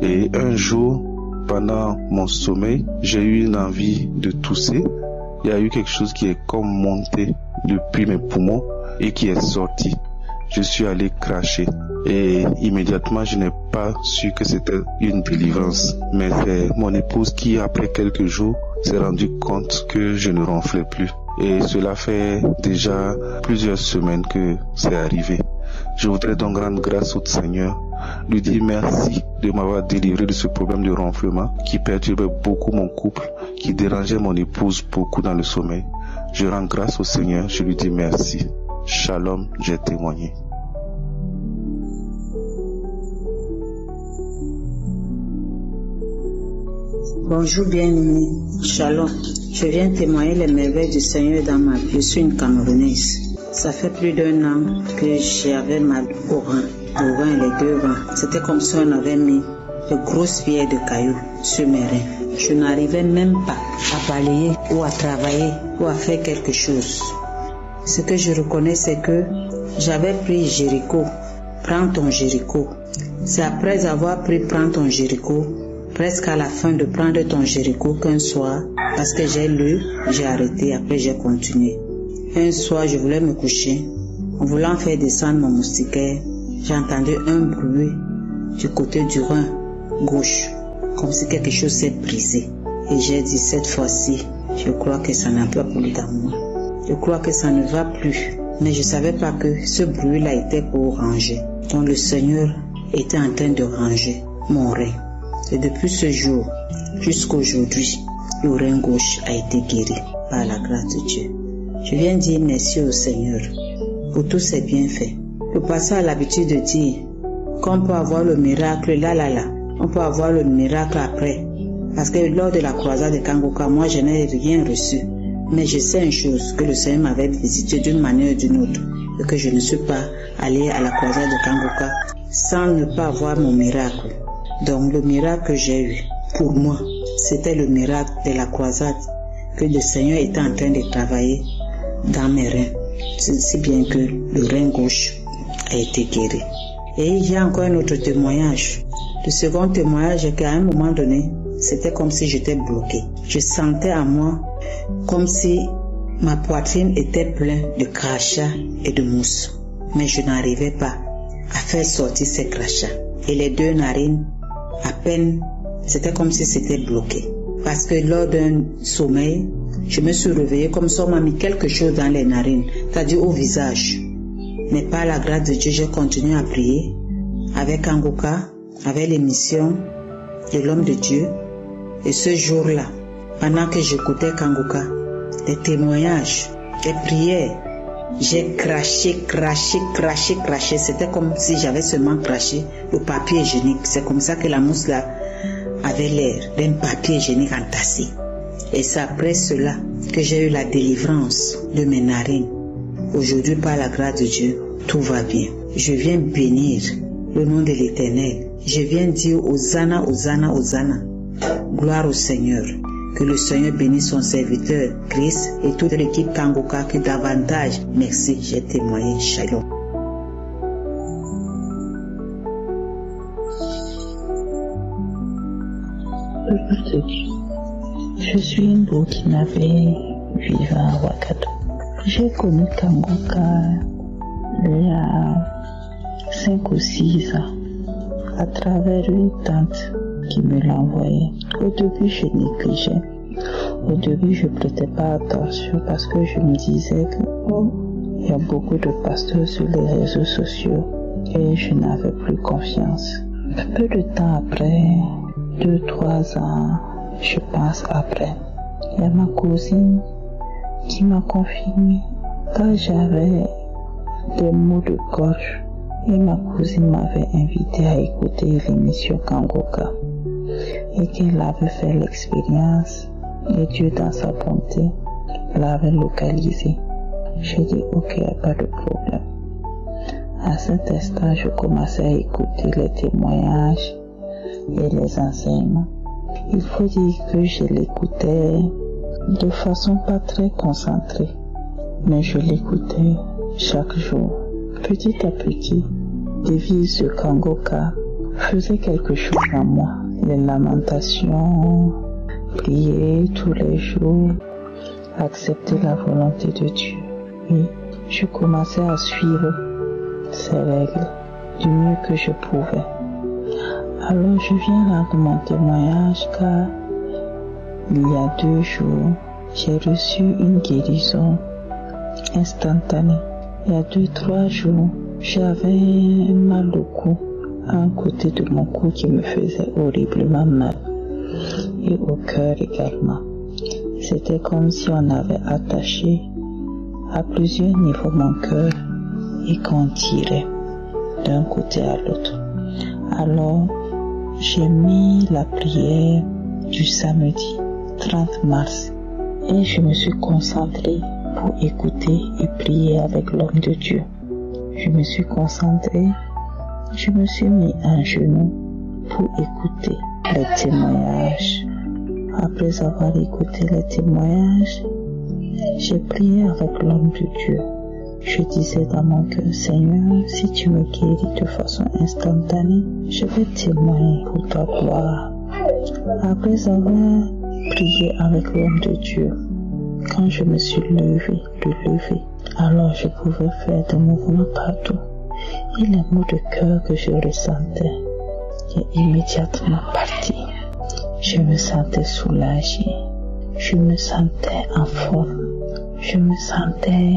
Et un jour, pendant mon sommeil, j'ai eu une envie de tousser. Il y a eu quelque chose qui est comme monté depuis mes poumons et qui est sorti. Je suis allé cracher et immédiatement je n'ai pas su que c'était une délivrance. Mais c'est mon épouse qui, après quelques jours, s'est rendu compte que je ne ronflais plus. Et cela fait déjà plusieurs semaines que c'est arrivé. Je voudrais donc rendre grâce au Seigneur, lui dire merci de m'avoir délivré de ce problème de ronflement qui perturbait beaucoup mon couple, qui dérangeait mon épouse beaucoup dans le sommeil. Je rends grâce au Seigneur, je lui dis merci. Shalom, j'ai témoigné. Bonjour bien-aimé, Shalom. Je viens témoigner les merveilles du Seigneur dans ma vie. Je suis une Camerounaise. Ça fait plus d'1 an que j'avais mal au rein et les 2 reins. C'était comme si on avait mis de grosses pierres de cailloux sur mes reins. Je n'arrivais même pas à balayer ou à travailler ou à faire quelque chose. Ce que je reconnais, c'est que j'avais pris Jéricho. Prends ton Jéricho. C'est après avoir pris Prends ton Jéricho, presque à la fin de prendre ton Jéricho qu'un soir, parce que j'ai lu, j'ai arrêté, après j'ai continué. Un soir, je voulais me coucher. En voulant faire descendre mon moustiquaire, j'ai entendu un bruit du côté du rein gauche, comme si quelque chose s'est brisé. Et j'ai dit, cette fois-ci, je crois que ça n'a pas plu dans moi. Je crois que ça ne va plus. Mais je ne savais pas que ce bruit-là était pour ranger. Donc le Seigneur était en train de ranger mon rein. Et depuis ce jour jusqu'à aujourd'hui, le rein gauche a été guéri par la grâce de Dieu. Je viens dire merci au Seigneur pour tous ses bienfaits. Le pasteur a l'habitude de dire qu'on peut avoir le miracle là. On peut avoir le miracle après. Parce que lors de la croisade de Kanguka, moi je n'ai rien reçu. Mais je sais une chose, que le Seigneur m'avait visité d'une manière ou d'une autre. Et que je ne suis pas allé à la croisade de Kanguka sans ne pas avoir mon miracle. Donc le miracle que j'ai eu, pour moi, c'était le miracle de la croisade que le Seigneur était en train de travailler dans mes reins. Si bien que le rein gauche a été guéri. Et il y a encore un autre témoignage. Le second témoignage est qu'à un moment donné, c'était comme si j'étais bloquée. Je sentais à moi comme si ma poitrine était pleine de crachats et de mousse. Mais je n'arrivais pas à faire sortir ces crachats. Et les 2 narines, à peine, c'était comme si c'était bloqué. Parce que lors d'un sommeil, je me suis réveillée comme si on m'a mis quelque chose dans les narines, c'est-à-dire au visage. Mais par la grâce de Dieu, j'ai continué à prier avec Kanguka, avec l'émission de l'homme de Dieu. Et ce jour-là, pendant que j'écoutais Kanguka, les témoignages, les prières, j'ai craché. C'était comme si j'avais seulement craché le papier hygiénique. C'est comme ça que la mousse là avait l'air d'un papier hygiénique entassé. Et c'est après cela que j'ai eu la délivrance de mes narines. Aujourd'hui, par la grâce de Dieu, tout va bien. Je viens bénir le nom de l'Éternel. Je viens dire Hosanna, Hosanna, Hosanna. Gloire au Seigneur. Que le Seigneur bénisse son serviteur, Christ, et toute l'équipe Kanguka que davantage. Merci, j'ai témoigné. Shalom. Je suis une Burkinabé vivant à Ouagadougou. J'ai connu Kanguka il y a 5 ou 6 ans à travers une tante qui me l'a envoyé. Au début, je négligeais. Au début, je ne prêtais pas attention parce que je me disais que il y a beaucoup de pasteurs sur les réseaux sociaux et je n'avais plus confiance. Peu de temps après, 2-3 ans, je pense après, il y a ma cousine qui m'a confirmé quand j'avais des maux de gorge. Et ma cousine m'avait invité à écouter l'émission Kanguka et qu'elle avait fait l'expérience et Dieu dans sa bonté l'avait localisé. J'ai dit ok, il n'y a pas de problème. À cet instant, je commençais à écouter les témoignages et les enseignements. Il faut dire que je l'écoutais de façon pas très concentrée. mais je l'écoutais chaque jour. Petit à petit, des vies de Kangoka faisaient quelque chose en moi. Les lamentations, prier tous les jours, accepter la volonté de Dieu. Oui, je commençais à suivre ces règles du mieux que je pouvais. Alors je viens rendre mon témoignage car il y a 2 jours, j'ai reçu une guérison instantanée. Il y a 2-3 jours, j'avais un mal au cou, à un côté de mon cou qui me faisait horriblement mal et au cœur également. C'était comme si on avait attaché à plusieurs niveaux mon cœur et qu'on tirait d'un côté à l'autre. Alors, j'ai mis la prière du samedi 30 mars et je me suis concentrée pour écouter et prier avec l'homme de Dieu. Je me suis concentrée, je me suis mis à genoux pour écouter les témoignages. Après avoir écouté les témoignages, j'ai prié avec l'homme de Dieu. Je disais dans mon cœur, Seigneur, si tu me guéris de façon instantanée, je vais témoigner pour ta gloire. Après avoir prié avec l'homme de Dieu, quand je me suis levé, alors je pouvais faire des mouvements partout. Et les maux de cœur que je ressentais est immédiatement parti. Je me sentais soulagée, je me sentais en forme, je me sentais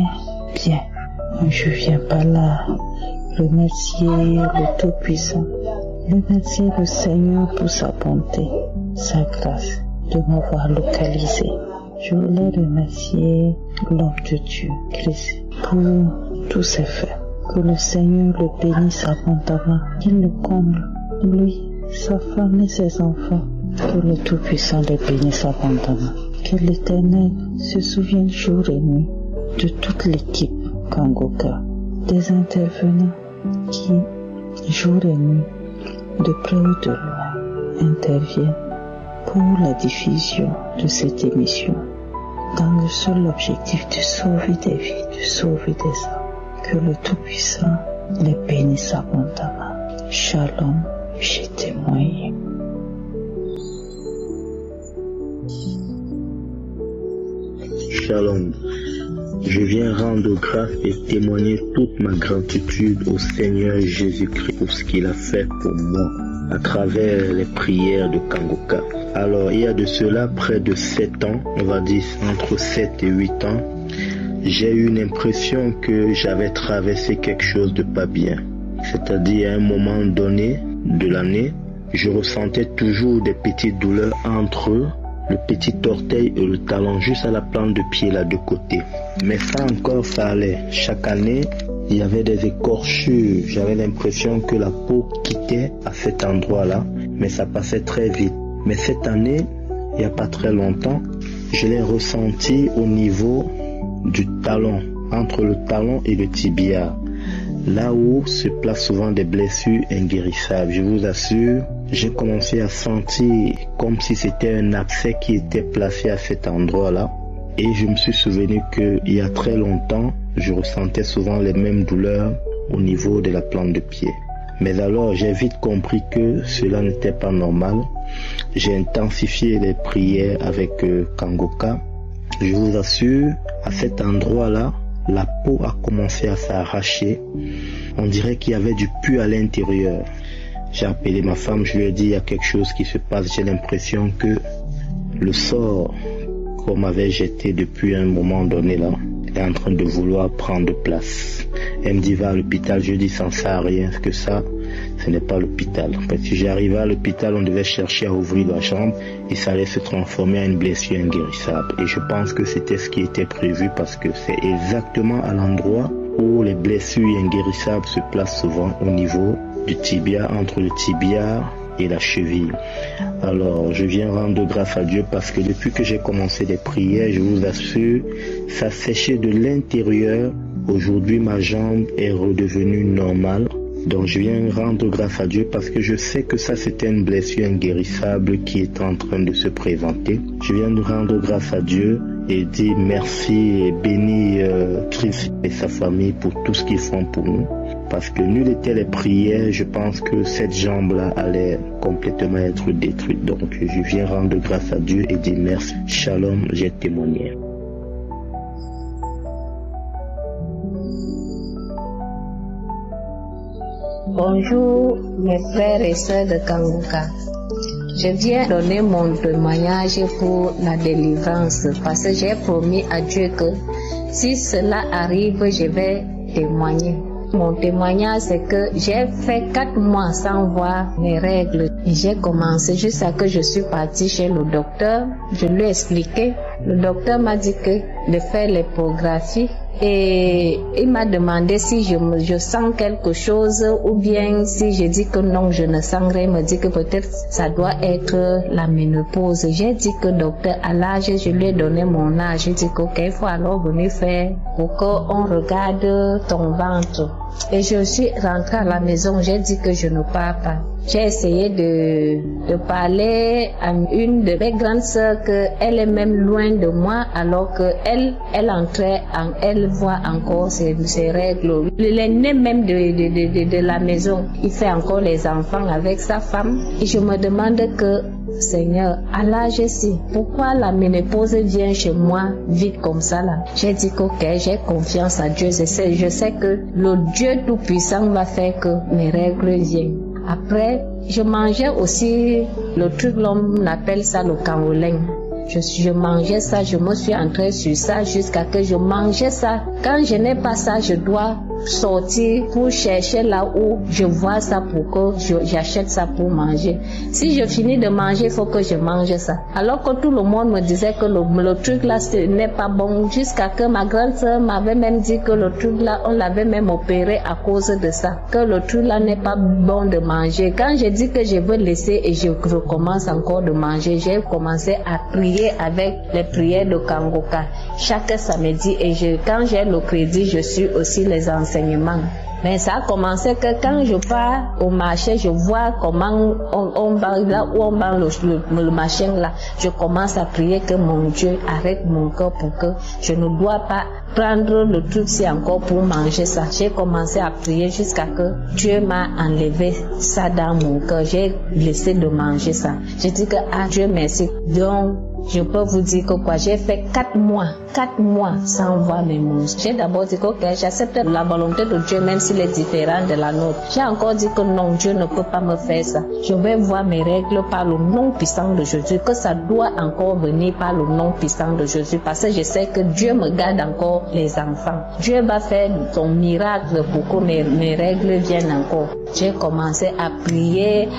bien. Je viens par là remercier le Tout-Puissant, remercier le Seigneur pour sa bonté, sa grâce de m'avoir localisé. Je voulais remercier l'homme de Dieu, Christ, pour tous ses faits. Que le Seigneur le bénisse abondamment, qu'il le comble, lui, sa femme et ses enfants. Que le Tout-Puissant les bénisse abondamment. Que l'Éternel se souvienne jour et nuit de toute l'équipe Kangoka, des intervenants qui, jour et nuit, de près ou de loin, interviennent pour la diffusion de cette émission, dans le seul objectif de sauver des vies, de sauver des âmes. Que le Tout-Puissant les bénisse abondamment. Shalom, j'ai témoigné. Shalom. Je viens rendre grâce et témoigner toute ma gratitude au Seigneur Jésus-Christ pour ce qu'il a fait pour moi à travers les prières de Kangoka. Alors, il y a de cela près de 7 ans, on va dire entre 7 et 8 ans, j'ai eu une impression que j'avais traversé quelque chose de pas bien. C'est-à-dire, à un moment donné de l'année, je ressentais toujours des petites douleurs entre le petit orteil et le talon, juste à la plante de pied là de côté. Mais ça encore, ça allait. Chaque année, il y avait des écorchures. J'avais l'impression que la peau quittait à cet endroit-là, mais ça passait très vite. Mais cette année, il n'y a pas très longtemps, je l'ai ressenti au niveau du talon, entre le talon et le tibia, là où se placent souvent des blessures inguérissables. Je vous assure, j'ai commencé à sentir comme si c'était un abcès qui était placé à cet endroit-là. Et je me suis souvenu qu'il y a très longtemps, je ressentais souvent les mêmes douleurs au niveau de la plante de pied. Mais alors, j'ai vite compris que cela n'était pas normal. J'ai intensifié les prières avec Kangoka. Je vous assure, à cet endroit-là, la peau a commencé à s'arracher. On dirait qu'il y avait du pu à l'intérieur. J'ai appelé ma femme, je lui ai dit, il y a quelque chose qui se passe. J'ai l'impression que le sort qu'on m'avait jeté depuis un moment donné là est en train de vouloir prendre place. Elle me dit, va à l'hôpital. Je dis, ça ne sert à rien, parce que ça, ce n'est pas l'hôpital. Parce que si j'arrivais à l'hôpital, on devait chercher à ouvrir la jambe et ça allait se transformer en une blessure inguérissable. Et je pense que c'était ce qui était prévu, parce que c'est exactement à l'endroit où les blessures inguérissables se placent souvent au niveau du tibia, entre le tibia et la cheville. Alors, je viens rendre grâce à Dieu parce que depuis que j'ai commencé les prières, je vous assure, ça séchait de l'intérieur. Aujourd'hui, ma jambe est redevenue normale. Donc, je viens rendre grâce à Dieu parce que je sais que ça, c'était une blessure inguérissable qui est en train de se présenter. Je viens de rendre grâce à Dieu et dire merci et bénir Christ et sa famille pour tout ce qu'ils font pour nous. Parce que nul n'étaient les prières, je pense que cette jambe-là allait complètement être détruite. Donc je viens rendre grâce à Dieu et dire merci. Shalom, j'ai témoigné. Bonjour mes frères et sœurs de Kanguka. Je viens donner mon témoignage pour la délivrance parce que j'ai promis à Dieu que si cela arrive, je vais témoigner. Mon témoignage, c'est que j'ai fait 4 mois sans voir mes règles. Et j'ai commencé jusqu'à ce que je suis partie chez le docteur. Je lui ai expliqué. Le docteur m'a dit que de faire l'échographie. Et il m'a demandé si je sens quelque chose ou bien si je dis que non, je ne sens rien. Il me dit que peut-être ça doit être la ménopause. J'ai dit que docteur, à l'âge, je lui ai donné mon âge. J'ai dit que il faut alors venir faire pour qu'on regarde ton ventre. Et je suis rentrée à la maison, j'ai dit que je ne pars pas. J'ai essayé de parler à une de mes grandes sœurs qu'elle est même loin de moi alors qu'elle entrait en elle voit encore ses règles. L'aîné même de la maison, il fait encore les enfants avec sa femme. Et je me demande que, Seigneur, à l'âge-ci, pourquoi la ménopause vient chez moi vite comme ça là? J'ai dit que ok, j'ai confiance à Dieu. Je sais que le Dieu Tout-Puissant va faire que mes règles viennent. Après, je mangeais aussi le truc, l'homme appelle ça le kaolin. Je mangeais ça, je me suis entrée sur ça jusqu'à que je mangeais ça. Quand je n'ai pas ça, je dois sortir pour chercher là où je vois ça pour que j'achète ça pour manger. Si je finis de manger, il faut que je mange ça. Alors que tout le monde me disait que le truc là ce n'est pas bon, jusqu'à que ma grande soeur m'avait même dit que le truc là, on l'avait même opéré à cause de ça, que le truc là n'est pas bon de manger. Quand j'ai dit que je veux laisser et je recommence encore de manger, j'ai commencé à prier avec les prières de Kanguka chaque samedi et quand j'ai le crédit, je suis aussi les enseignements. Mais ça a commencé que quand je pars au marché, je vois comment on va là où on vend le machin là. Je commence à prier que mon Dieu arrête mon cœur pour que je ne dois pas prendre le truc si encore pour manger ça. J'ai commencé à prier jusqu'à que Dieu m'a enlevé ça dans mon cœur. J'ai laissé de manger ça. J'ai dit que Dieu merci. Donc je peux vous dire que quoi, j'ai fait 4 mois sans voir mes monstres. J'ai d'abord dit que ok, j'accepte la volonté de Dieu même s'il est différent de la nôtre. J'ai encore dit que non, Dieu ne peut pas me faire ça. Je vais voir mes règles par le nom puissant de Jésus, que ça doit encore venir par le nom puissant de Jésus, parce que je sais que Dieu me garde encore les enfants. Dieu va faire son miracle pour que mes règles viennent encore. J'ai commencé à prier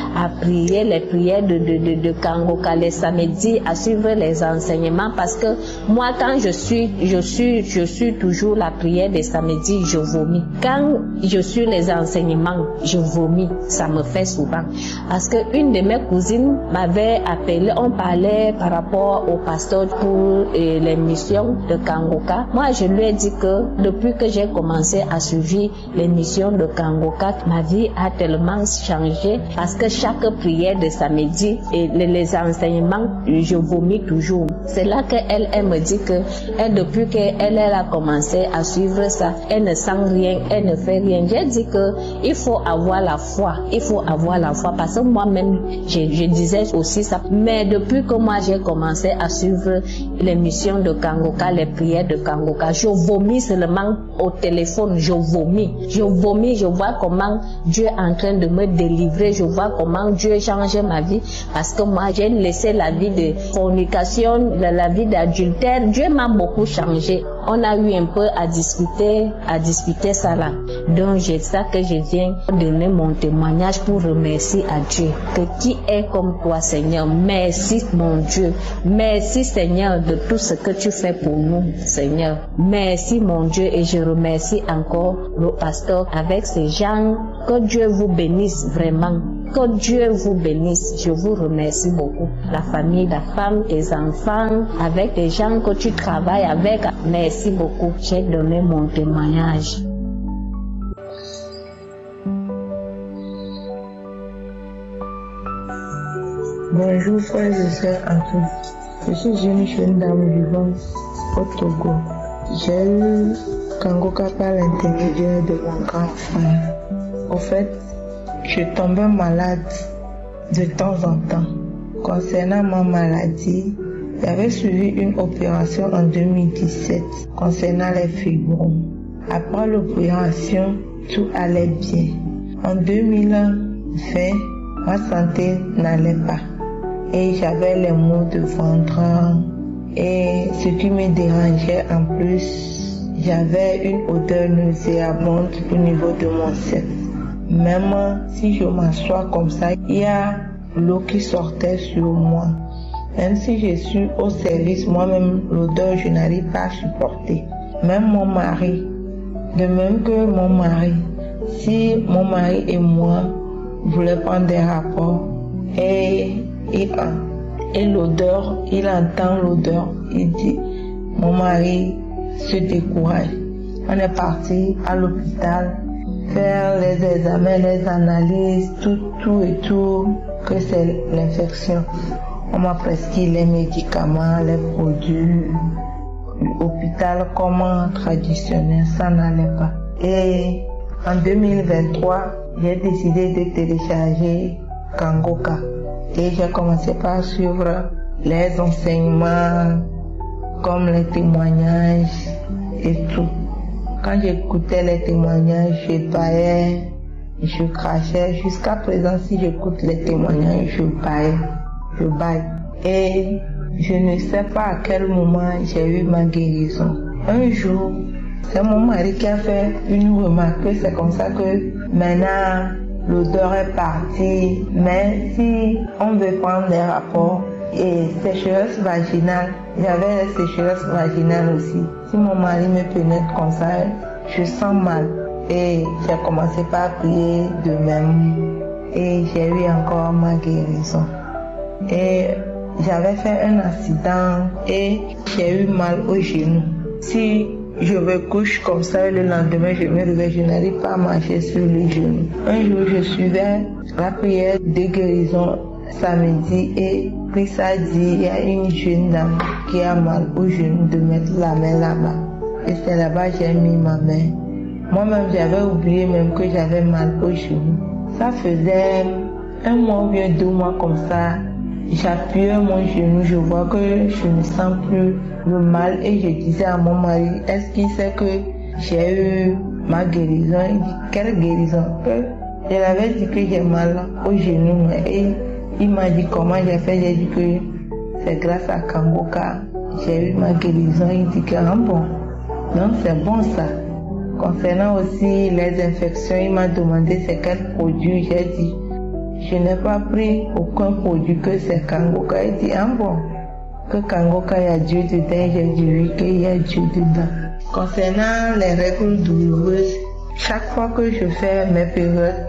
les prières de Kanguka les samedis, à suivre les enseignements, parce que moi quand je suis toujours la prière des samedis, je vomis. Quand je suis les enseignements, je vomis. Ça me fait souvent. Parce que une de mes cousines m'avait appelé, on parlait par rapport au pasteur pour les missions de Kanguka. Moi je lui ai dit que depuis que j'ai commencé à suivre les missions de Kanguka, ma vie a tellement changé, parce que chaque prière de samedi et les enseignements, je vomis toujours. C'est là qu'elle me dit que depuis qu'elle a commencé à suivre ça, elle ne sent rien, elle ne fait rien. J'ai dit que il faut avoir la foi, parce que moi-même je disais aussi ça. Mais depuis que moi j'ai commencé à suivre les missions de Kanguka, les prières de Kanguka, je vomis seulement au téléphone, je vomis, je vois comment Dieu est en train de me délivrer, je vois comment Dieu change ma vie, parce que moi j'ai laissé la vie de fornication, la vie d'adultère. Dieu m'a beaucoup changé. On a eu un peu à discuter ça là. Donc c'est ça que je viens donner mon témoignage pour remercier à Dieu. Que qui est comme toi, Seigneur? Merci mon Dieu. Merci Seigneur de tout ce que tu fais pour nous, Seigneur. Merci mon Dieu, et je remercie encore le pasteur avec ces gens. Que Dieu vous bénisse vraiment. Que Dieu vous bénisse. Je vous remercie beaucoup. La famille, la femme, tes enfants, avec les gens que tu travailles avec. Merci beaucoup. J'ai donné mon témoignage. Bonjour frères et sœurs à tous. Je suis une jeune dame vivante au Togo. J'ai eu Kangoka par l'intermédiaire de mon grand frère. Au fait, je tombais malade de temps en temps. Concernant ma maladie, j'avais suivi une opération en 2017 concernant les fibromes. Après l'opération, tout allait bien. En 2020, ma santé n'allait pas et j'avais les maux de ventre et ce qui me dérangeait en plus, j'avais une odeur nauséabonde au niveau de mon sexe. Même si je m'assois comme ça, il y a l'eau qui sortait sur moi. Même si je suis au service, moi-même, l'odeur, je n'arrive pas à supporter. Même mon mari, de même que mon mari, si mon mari et moi voulaient prendre des rapports et l'odeur, il entend l'odeur, il dit, mon mari se décourage. On est parti à l'hôpital faire les examens, les analyses, tout, que c'est l'infection. On m'a prescrit les médicaments, les produits. L'hôpital comme traditionnel, ça n'allait pas. Et en 2023, j'ai décidé de télécharger Kangoka. Et j'ai commencé par suivre les enseignements, comme les témoignages et tout. Quand j'écoutais les témoignages, je baillais, je crachais. Jusqu'à présent, si j'écoute les témoignages, je baille. Et je ne sais pas à quel moment j'ai eu ma guérison. Un jour, c'est mon mari qui a fait une remarque. C'est comme ça que maintenant, l'odeur est partie. Mais si on veut prendre des rapports et sécheresse vaginale, j'avais les sécheresses vaginales aussi. Si mon mari me pénètre comme ça, je sens mal. Et j'ai commencé par prier de même. Et j'ai eu encore ma guérison. Et j'avais fait un accident et j'ai eu mal au genou. Si je me couche comme ça et le lendemain je me réveille, je n'arrive pas à marcher sur le genou. Un jour je suivais la prière de guérison samedi et Christ a dit il y a une jeune dame qui a mal au genou de mettre la main là-bas. Et c'est là-bas que j'ai mis ma main. Moi-même j'avais oublié même que j'avais mal au genou. Ça faisait 1 mois ou bien 2 mois comme ça. J'appuyais mon genou, je vois que je ne sens plus le mal et je disais à mon mari, est-ce qu'il sait que j'ai eu ma guérison? Il dit, quelle guérison? Je l'avais dit que j'ai mal au genou et il m'a dit comment j'ai fait. J'ai dit que c'est grâce à Kangoka, j'ai eu ma guérison. Il dit que bon, donc c'est bon ça. Concernant aussi les infections, il m'a demandé c'est quel produit. J'ai dit, je n'ai pas pris aucun produit que c'est Kangoka. Il dit, bon, que Kangoka, il y a Dieu dedans. J'ai dit oui, qu'il y a Dieu dedans. Concernant les règles douloureuses, chaque fois que je fais mes périodes,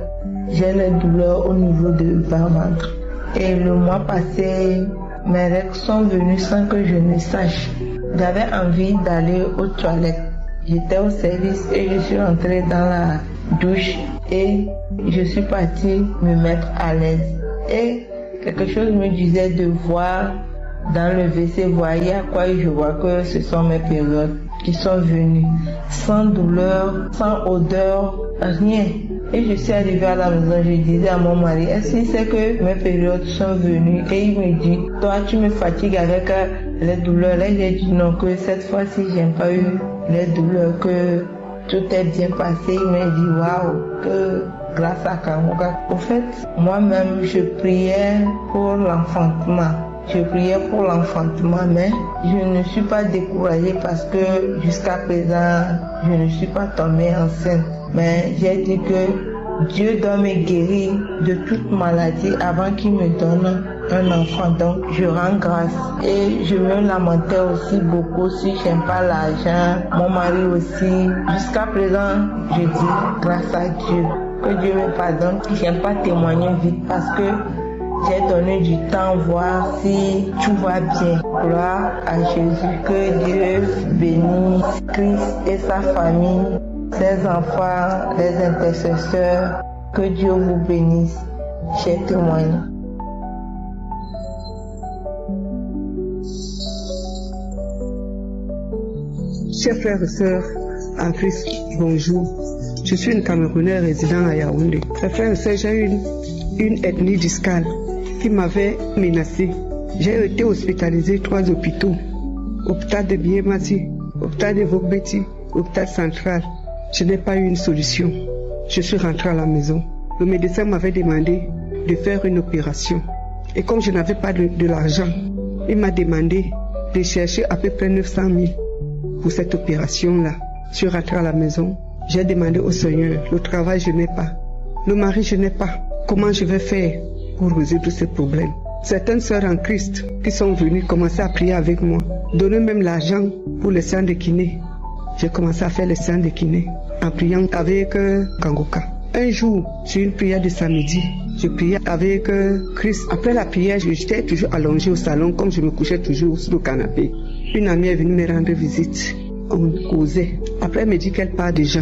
j'ai les douleurs au niveau de bas-ventre. Et le mois passé, mes règles sont venues sans que je ne sache. J'avais envie d'aller aux toilettes. J'étais au service et je suis entrée dans la douche et je suis partie me mettre à l'aise. Et quelque chose me disait de voir dans le WC, voyez à quoi je vois que ce sont mes périodes qui sont venues. Sans douleur, sans odeur, rien. Et je suis arrivée à la maison, je disais à mon mari, est-ce qu'il sait que mes périodes sont venues? Et il me dit, toi tu me fatigues avec les douleurs. Là j'ai dit non, que cette fois-ci j'ai pas eu les douleurs, que tout est bien passé. Il m'a dit waouh, que grâce à Kangoka. Au fait, moi-même je priais pour l'enfantement. Je priais pour l'enfantement, mais je ne suis pas découragée parce que jusqu'à présent, je ne suis pas tombée enceinte. Mais j'ai dit que Dieu doit me guérir de toute maladie avant qu'il me donne un enfant. Donc je rends grâce. Et je me lamentais aussi beaucoup si j'aime pas l'argent. Mon mari aussi. Jusqu'à présent, je dis grâce à Dieu. Que Dieu me pardonne. J'aime pas témoigner vite parce que j'ai donné du temps voir si tout va bien. Gloire à Jésus. Que Dieu bénisse Christ et sa famille, ses enfants, les intercesseurs. Que Dieu vous bénisse. J'ai témoigné. Chers frères et sœurs en Christ, bonjour. Je suis une Camerounaise résidant à Yaoundé. Mes frères et sœurs, j'ai eu une hernie discale qui m'avait menacée. J'ai été hospitalisée 3 hôpitaux. Hôpital de Biémati, hôpital de Vogbeti, hôpital central. Je n'ai pas eu une solution. Je suis rentrée à la maison. Le médecin m'avait demandé de faire une opération. Et comme je n'avais pas de l'argent, il m'a demandé de chercher à peu près 900 000 pour cette opération-là. Je suis rentrée à la maison. J'ai demandé au Seigneur, le travail je n'ai pas, le mari je n'ai pas. Comment je vais faire pour résoudre ces problèmes? Certaines sœurs en Christ qui sont venues commencer à prier avec moi, donner même l'argent pour les séances de kiné. J'ai commencé à faire les séances de kiné en priant avec Kangoka. Un jour, sur une prière de samedi, je priais avec Christ. Après la prière, j'étais toujours allongée au salon comme je me couchais toujours sur le canapé. Une amie est venue me rendre visite. On causait. Après, elle me dit qu'elle part déjà.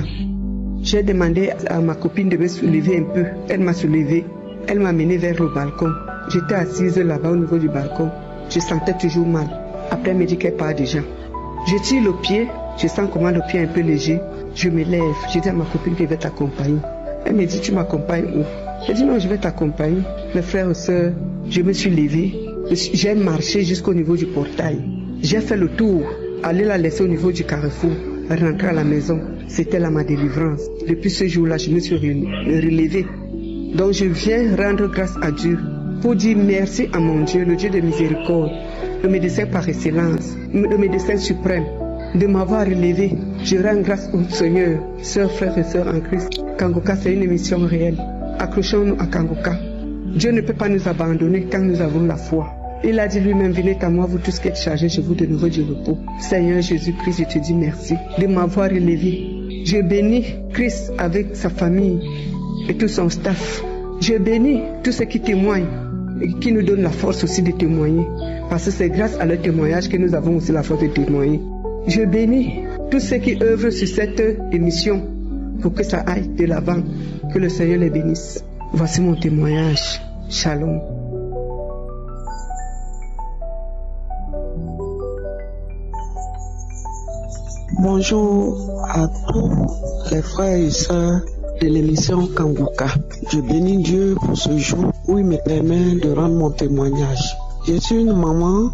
J'ai demandé à ma copine de me soulever un peu. Elle m'a soulevée. Elle m'a menée vers le balcon. J'étais assise là-bas au niveau du balcon. Je sentais toujours mal. Après, elle me dit qu'elle part déjà. Je tire le pied. Je sens comment le pied est un peu léger. Je me lève. Je dis à ma copine que je vais t'accompagner. Elle me dit, tu m'accompagnes où? Je dis non, je vais t'accompagner. Mes frères et sœurs, je me suis levée. J'ai marché jusqu'au niveau du portail. J'ai fait le tour. Aller la laisser au niveau du carrefour, rentrer à la maison, c'était là ma délivrance. Depuis ce jour-là, je me suis relevée. Donc je viens rendre grâce à Dieu pour dire merci à mon Dieu, le Dieu de miséricorde, le médecin par excellence, le médecin suprême, de m'avoir relevé. Je rends grâce au Seigneur, sœurs, frères et sœurs en Christ. Kangoka, c'est une émission réelle. Accrochons-nous à Kangoka. Dieu ne peut pas nous abandonner quand nous avons la foi. Il a dit lui-même, venez à moi, vous tous qui êtes chargés, je vous donnerai du repos. Seigneur Jésus-Christ, je te dis merci de m'avoir élevé. Je bénis Christ avec sa famille et tout son staff. Je bénis tous ceux qui témoignent et qui nous donnent la force aussi de témoigner. Parce que c'est grâce à leur témoignage que nous avons aussi la force de témoigner. Je bénis tous ceux qui œuvrent sur cette émission pour que ça aille de l'avant. Que le Seigneur les bénisse. Voici mon témoignage. Shalom. Bonjour à tous les frères et sœurs de l'émission Kangoka. Je bénis Dieu pour ce jour où il me permet de rendre mon témoignage. Je suis une maman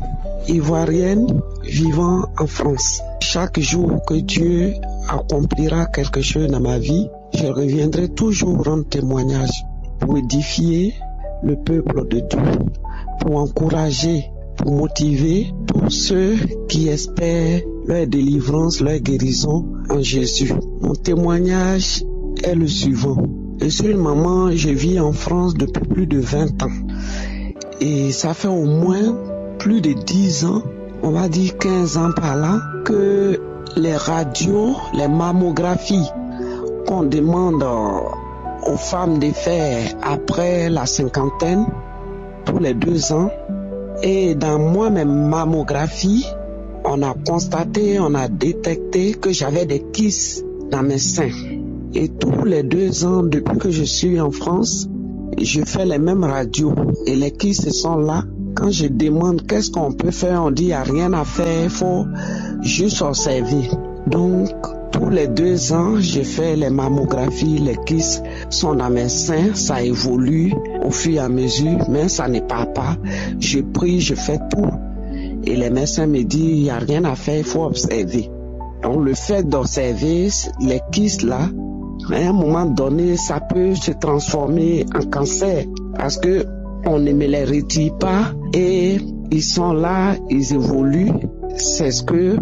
ivoirienne vivant en France. Chaque jour que Dieu accomplira quelque chose dans ma vie, je reviendrai toujours rendre témoignage pour édifier le peuple de Dieu, pour encourager, pour motiver tous ceux qui espèrent leur délivrance, leur guérison en Jésus. Mon témoignage est le suivant. Je suis une maman, je vis en France depuis plus de 20 ans. Et ça fait au moins plus de 10 ans, on va dire 15 ans par là, que les radios, les mammographies qu'on demande aux femmes de faire après la cinquantaine, tous les 2 ans, et dans moi-même mammographie, on a constaté, on a détecté que j'avais des kystes dans mes seins. Et tous les 2 ans, depuis que je suis en France, je fais les mêmes radios. Et les kystes sont là. Quand je demande qu'est-ce qu'on peut faire, on dit il n'y a rien à faire, il faut juste observer. Donc, tous les 2 ans, je fais les mammographies, les kystes sont dans mes seins, ça évolue au fur et à mesure, mais ça ne part pas. Je prie, je fais tout. Et les médecins me disent, il n'y a rien à faire, il faut observer. Donc le fait d'observer les kystes là, à un moment donné, ça peut se transformer en cancer parce que on ne me les retire pas et ils sont là, ils évoluent. C'est ce que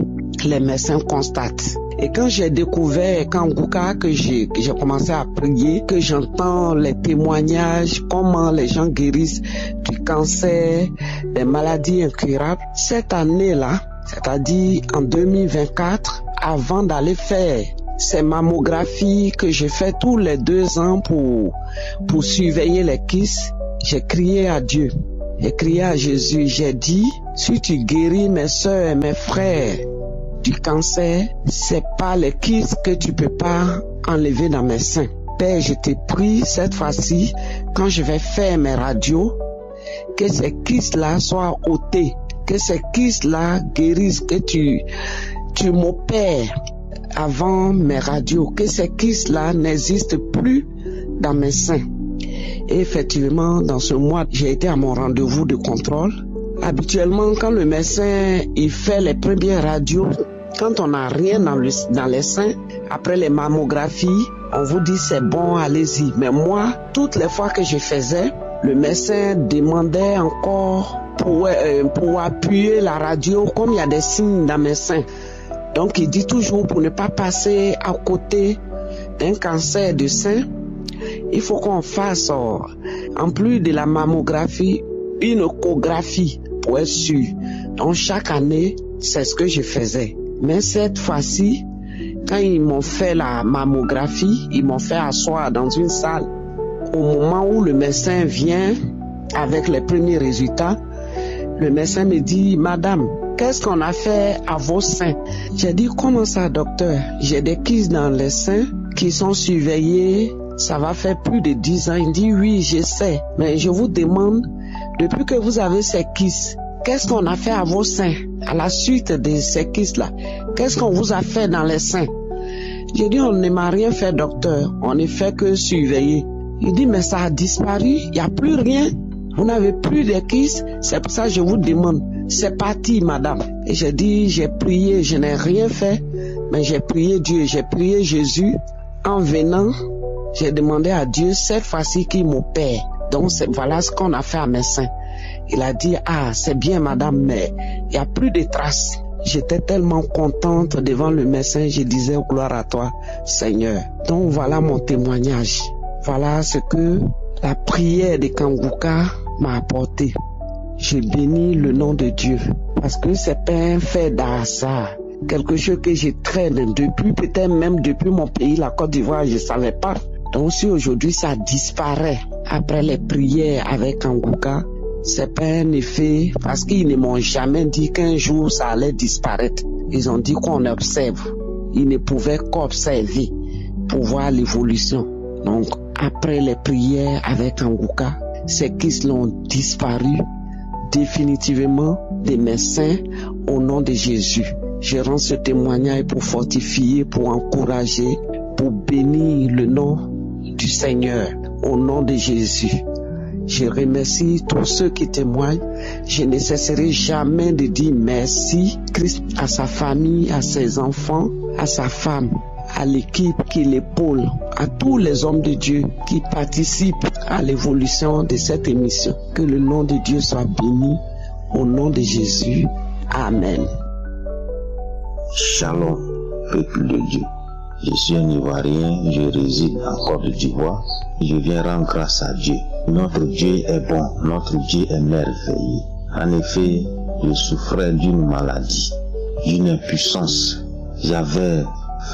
les médecins constatent. Et quand j'ai découvert Kangoka, que j'ai commencé à prier, que j'entends les témoignages, comment les gens guérissent du cancer, des maladies incurables, cette année-là, c'est-à-dire en 2024, avant d'aller faire ces mammographies que je fais tous les 2 ans pour surveiller les kystes, j'ai crié à Dieu. J'ai crié à Jésus, j'ai dit, si tu guéris mes soeurs et mes frères du cancer, c'est pas les kystes que tu peux pas enlever dans mes seins. Père, je te prie cette fois-ci, quand je vais faire mes radios, que ces kystes-là soient ôtés, que ces kystes-là guérissent, que tu tu m'opères avant mes radios, que ces kystes-là n'existent plus dans mes seins. Et effectivement, dans ce mois, j'ai été à mon rendez-vous de contrôle. Habituellement, quand le médecin il fait les premières radios, quand on n'a rien dans les seins, après les mammographies, on vous dit c'est bon, allez-y. Mais moi, toutes les fois que je faisais, le médecin demandait encore pour appuyer la radio, comme il y a des signes dans mes seins. Donc il dit toujours pour ne pas passer à côté d'un cancer de sein, il faut qu'on fasse, en plus de la mammographie, une échographie pour être sûr. Donc chaque année, c'est ce que je faisais. Mais cette fois-ci, quand ils m'ont fait la mammographie, ils m'ont fait asseoir dans une salle. Au moment où le médecin vient avec les premiers résultats, le médecin me dit, madame, qu'est-ce qu'on a fait à vos seins? J'ai dit, comment ça, docteur? J'ai des kystes dans les seins qui sont surveillés. Ça va faire plus de 10 ans. Il dit, oui, je sais. Mais je vous demande, depuis que vous avez ces kystes, qu'est-ce qu'on a fait à vos seins? À la suite de ces kystes-là, qu'est-ce qu'on vous a fait dans les seins? J'ai dit, on ne m'a rien fait, docteur. On ne fait que surveiller. Il dit, mais ça a disparu. Il n'y a plus rien. Vous n'avez plus de kystes. C'est pour ça que je vous demande. C'est parti, madame. Et j'ai dit, j'ai prié. Je n'ai rien fait. Mais j'ai prié Dieu. J'ai prié Jésus. En venant, j'ai demandé à Dieu cette fois-ci qu'il m'opère. Donc voilà ce qu'on a fait à mes seins. Il a dit, ah, c'est bien madame, mais il n'y a plus de traces. J'étais tellement contente devant le médecin, je disais, gloire à toi, Seigneur. Donc voilà mon témoignage. Voilà ce que la prière de Kanguka m'a apporté. Je bénis le nom de Dieu, parce que c'est pas un fait d'hasard. Quelque chose que je traîne depuis, peut-être même depuis mon pays, la Côte d'Ivoire, je ne savais pas. Donc si aujourd'hui ça disparaît après les prières avec Kanguka, c'est pas un effet, parce qu'ils ne m'ont jamais dit qu'un jour ça allait disparaître. Ils ont dit qu'on observe. Ils ne pouvaient qu'observer pour voir l'évolution. Donc après les prières avec Kanguka, ces kystes l'ont disparu définitivement des mes seins au nom de Jésus. Je rends ce témoignage pour fortifier, pour encourager, pour bénir le nom du Seigneur au nom de Jésus. Je remercie tous ceux qui témoignent. Je ne cesserai jamais de dire merci Christ à sa famille, à ses enfants, à sa femme, à l'équipe qui l'épaule, à tous les hommes de Dieu qui participent à l'évolution de cette émission. Que le nom de Dieu soit béni au nom de Jésus. Amen. Shalom, peuple de Dieu. Je suis un Ivoirien, je réside en Côte d'Ivoire. Je viens rendre grâce à Dieu. Notre Dieu est bon, notre Dieu est merveilleux. En effet, je souffrais d'une maladie, d'une impuissance. J'avais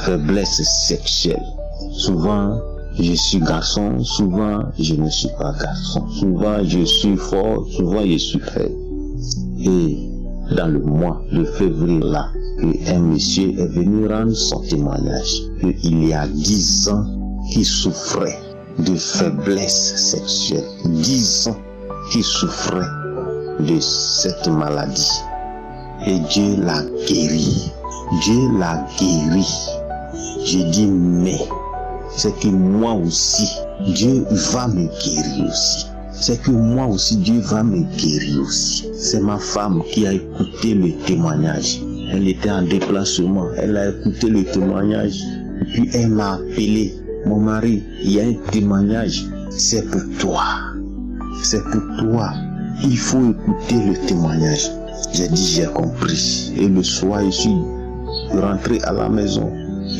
faiblesse sexuelle. Souvent, je suis garçon, souvent, je ne suis pas garçon. Souvent, je suis fort, souvent, je suis faible. Et dans le mois de février là, un monsieur est venu rendre son témoignage qu'il y a 10 ans qu'il souffrait de faiblesse sexuelle. 10 ans qu'il souffrait de cette maladie. Et Dieu l'a guéri. Dieu l'a guéri. J'ai dit mais c'est que moi aussi, Dieu va me guérir aussi. C'est que moi aussi, Dieu va me guérir aussi. C'est ma femme qui a écouté le témoignage. Elle était en déplacement, elle a écouté le témoignage. Et puis elle m'a appelé. Mon mari, il y a un témoignage. C'est pour toi. C'est pour toi. Il faut écouter le témoignage. J'ai dit, j'ai compris. Et le soir, je suis rentré à la maison.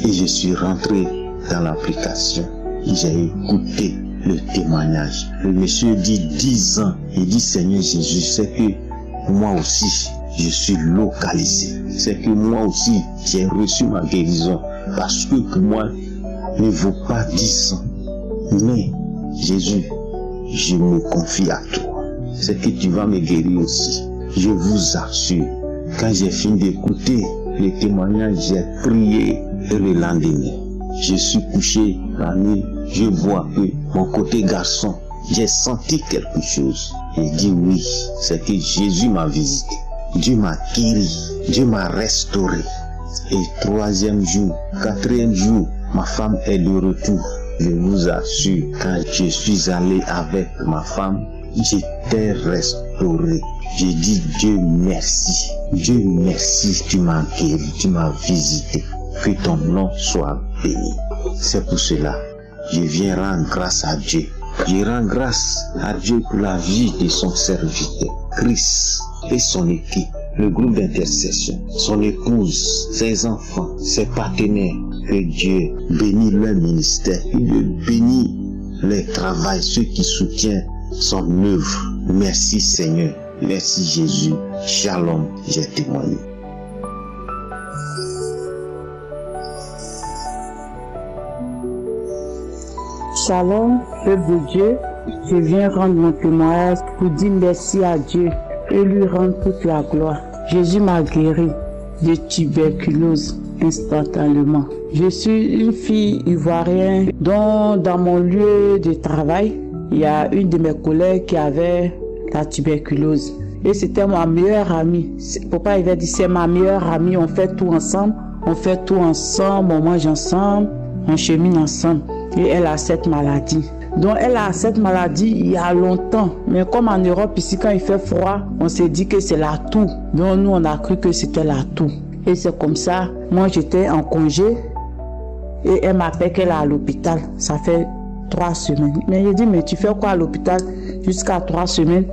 Et je suis rentré dans l'application. J'ai écouté le témoignage. Le monsieur dit 10 ans. Il dit, Seigneur Jésus, c'est que moi aussi, je suis localisé. C'est que moi aussi, j'ai reçu ma guérison. Parce que pour moi, ne vaut pas 10 ans. Mais, Jésus, je me confie à toi. C'est que tu vas me guérir aussi. Je vous assure, quand j'ai fini d'écouter les témoignages, j'ai prié et le lendemain, je suis couché la nuit, je vois que mon côté garçon, j'ai senti quelque chose. J'ai dit oui, c'est que Jésus m'a visité. Dieu m'a guéri, Dieu m'a restauré. Et 3e jour, 4e jour, ma femme est de retour. Je vous assure, quand je suis allé avec ma femme, j'étais restauré. J'ai dit Dieu merci. Dieu merci, tu m'as guéri, tu m'as visité. Que ton nom soit béni. C'est pour cela, je viens rendre grâce à Dieu. Je rends grâce à Dieu pour la vie de son serviteur, Christ, et son équipe, le groupe d'intercession, son épouse, ses enfants, ses partenaires. Que Dieu bénisse leur ministère, que Dieu bénisse les travail, ceux qui soutiennent son œuvre. Merci Seigneur, merci Jésus, shalom, j'ai témoigné. Shalom, peuple de Dieu, je viens rendre mon témoignage pour dire merci à Dieu et lui rendre toute la gloire. Jésus m'a guéri de tuberculose instantanément. Je suis une fille ivoirienne dont dans mon lieu de travail, il y a une de mes collègues qui avait la tuberculose. Et c'était ma meilleure amie. Papa il avait dit c'est ma meilleure amie, on fait tout ensemble. On mange ensemble, on chemine ensemble. Et elle a cette maladie. Donc elle a cette maladie il y a longtemps. Mais comme en Europe ici quand il fait froid, on s'est dit que c'est la toux. Donc nous on a cru que c'était la toux. Et c'est comme ça, moi j'étais en congé. Et elle m'appelle qu'elle est à l'hôpital. Ça fait 3 semaines. Mais j'ai dit mais tu fais quoi à l'hôpital jusqu'à 3 semaines?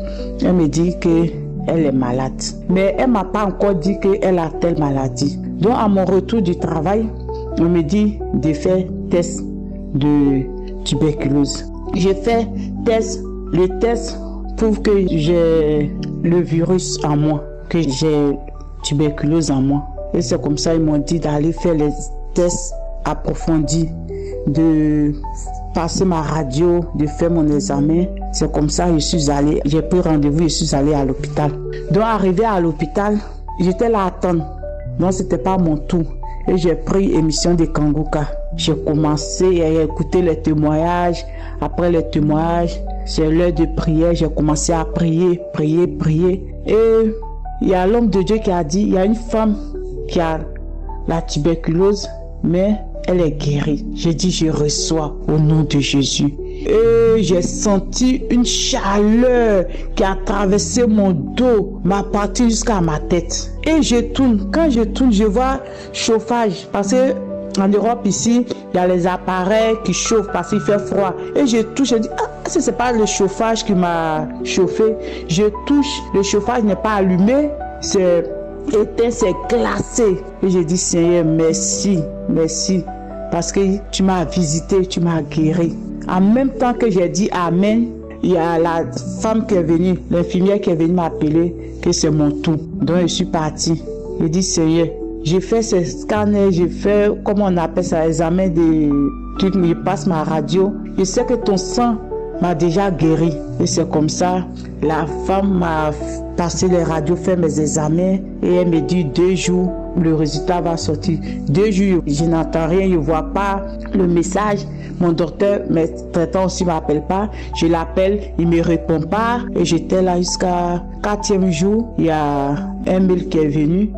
Elle me dit qu'elle est malade. Mais elle m'a pas encore dit qu'elle a telle maladie. Donc à mon retour du travail, on me dit de faire test de tuberculose. J'ai fait test. Le test prouve que j'ai le virus en moi, que j'ai tuberculose en moi. Et c'est comme ça ils m'ont dit d'aller faire les tests approfondis, de passer ma radio, de faire mon examen. C'est comme ça que je suis allé. J'ai pris rendez-vous, je suis allé à l'hôpital. Donc arrivé à l'hôpital, j'étais là à attendre. Donc c'était pas mon tour. Et j'ai pris émission de Kanguka. J'ai commencé à écouter les témoignages. Après les témoignages, c'est l'heure de prière. J'ai commencé à prier. Et il y a l'homme de Dieu qui a dit, il y a une femme qui a la tuberculose, mais elle est guérie. J'ai dit, je reçois au nom de Jésus. Et j'ai senti une chaleur qui a traversé mon dos, m'a parti jusqu'à ma tête. Et je tourne. Quand je tourne, je vois chauffage. Parce que en Europe ici, il y a les appareils qui chauffent parce qu'il fait froid. Et je touche, je dis, c'est pas le chauffage qui m'a chauffé. Je touche, le chauffage n'est pas allumé, c'est éteint, c'est glacé. Et je dis, Seigneur, merci. Parce que tu m'as visité, tu m'as guéri. En même temps que j'ai dit Amen, il y a la femme qui est venue, l'infirmière qui est venue m'appeler que c'est mon tour. Donc je suis partie. Je dis Seigneur, j'ai fait ce scanner, j'ai fait, comment on appelle ça, examen de trucs, je passe ma radio. Je sais que ton sang m'a déjà guéri. Et c'est comme ça, la femme m'a passé les radios, fait mes examens et elle me dit 2 jours, le résultat va sortir. 2 jours, je n'entends rien, je ne vois pas le message. Mon docteur, mes traitants aussi ne m'appellent pas. Je l'appelle, il ne me répond pas. Et j'étais là jusqu'à 4e jour. Il y a un mail qui est venu.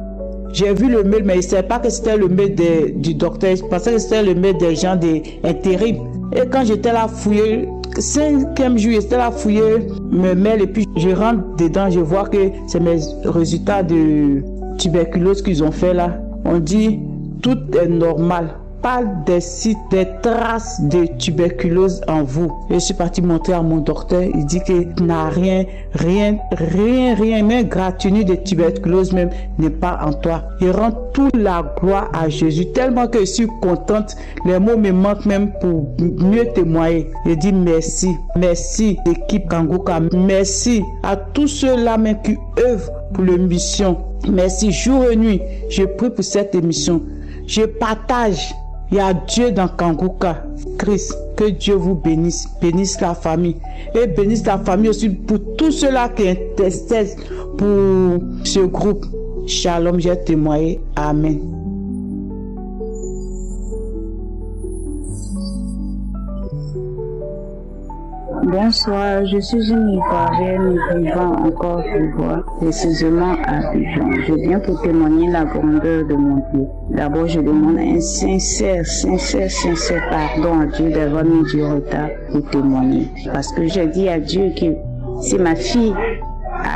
J'ai vu le mail, mais je ne savais pas que c'était le mail du docteur. Je pensais que c'était le mail des gens d'intérim. Et quand j'étais là fouillé, 5e jour, j'étais là fouillé mes mails et puis je rentre dedans, je vois que c'est mes résultats de tuberculose qu'ils ont fait là. On dit tout est normal. Pas des traces de tuberculose en vous. Je suis parti montrer à mon docteur. Il dit qu'il n'a rien, même gratinure de tuberculose même n'est pas en toi. Il rend toute la gloire à Jésus. Tellement que je suis contente. Les mots me manquent même pour mieux témoigner. Je dis merci. Merci l'équipe Kanguka. Merci à tous ceux-là même qui œuvrent pour l'émission. Merci jour et nuit. Je prie pour cette émission. Je partage. Il y a Dieu dans Kanguka. Christ, que Dieu vous bénisse. Bénisse la famille. Et bénisse la famille aussi pour tous ceux-là qui intercèdent pour ce groupe. Shalom, j'ai témoigné. Amen. Bonsoir, je suis une Ivoirienne vivant en Côte d'Ivoire, précisément à Abidjan. Je viens pour témoigner la grandeur de mon Dieu. D'abord, je demande un sincère pardon à Dieu d'avoir mis du retard pour témoigner. Parce que j'ai dit à Dieu que si ma fille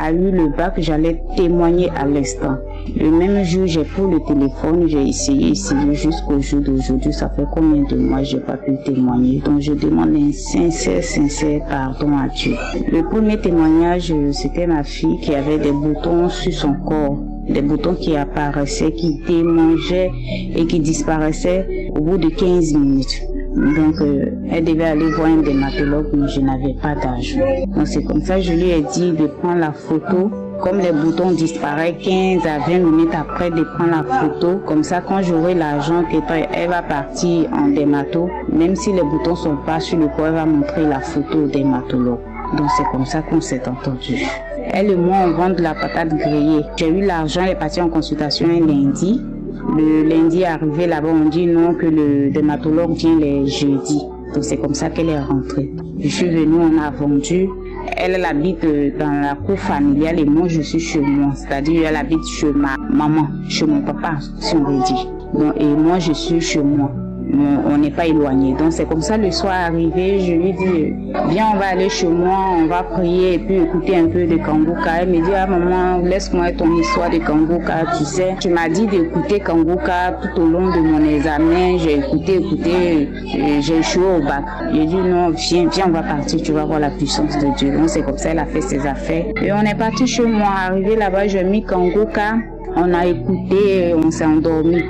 a eu le bac, j'allais témoigner à l'instant. Le même jour, j'ai pris le téléphone, j'ai essayé jusqu'au jour d'aujourd'hui. Ça fait combien de mois j'ai pas pu témoigner. Donc je demande un sincère pardon à Dieu. Le premier témoignage, c'était ma fille qui avait des boutons sur son corps. Des boutons qui apparaissaient, qui démangeaient et qui disparaissaient au bout de 15 minutes. Donc, elle devait aller voir un dermatologue, mais je n'avais pas d'argent. Donc, c'est comme ça que je lui ai dit de prendre la photo. Comme les boutons disparaissent 15 à 20 minutes après de prendre la photo, comme ça, quand j'aurai l'argent, elle va partir en dermato. Même si les boutons sont pas sur le corps, elle va montrer la photo au dermatologue. Donc, c'est comme ça qu'on s'est entendu. Elle et moi, on vend de la patate grillée. J'ai eu l'argent, elle est partie en consultation un lundi. Le lundi arrivé là-bas, on dit non, que le dermatologue vient les jeudis. Donc c'est comme ça qu'elle est rentrée. Je suis venue, on a vendu. Elle habite dans la cour familiale et moi je suis chez moi. C'est-à-dire elle habite chez ma maman, chez mon papa, si on veut dire. Donc, et moi je suis chez moi. On n'est pas éloigné. Donc c'est comme ça le soir arrivé, je lui dis viens, on va aller chez moi, on va prier et puis écouter un peu de Kanguka. Elle me dit maman, laisse-moi ton histoire de Kanguka, tu sais. Tu m'as dit d'écouter Kanguka tout au long de mon examen, j'ai écouté, j'ai échoué au bac. J'ai dit non, viens, on va partir, tu vas voir la puissance de Dieu. Donc c'est comme ça, elle a fait ses affaires. Et on est parti chez moi, arrivé là-bas, j'ai mis Kanguka. On a écouté, on s'est endormi.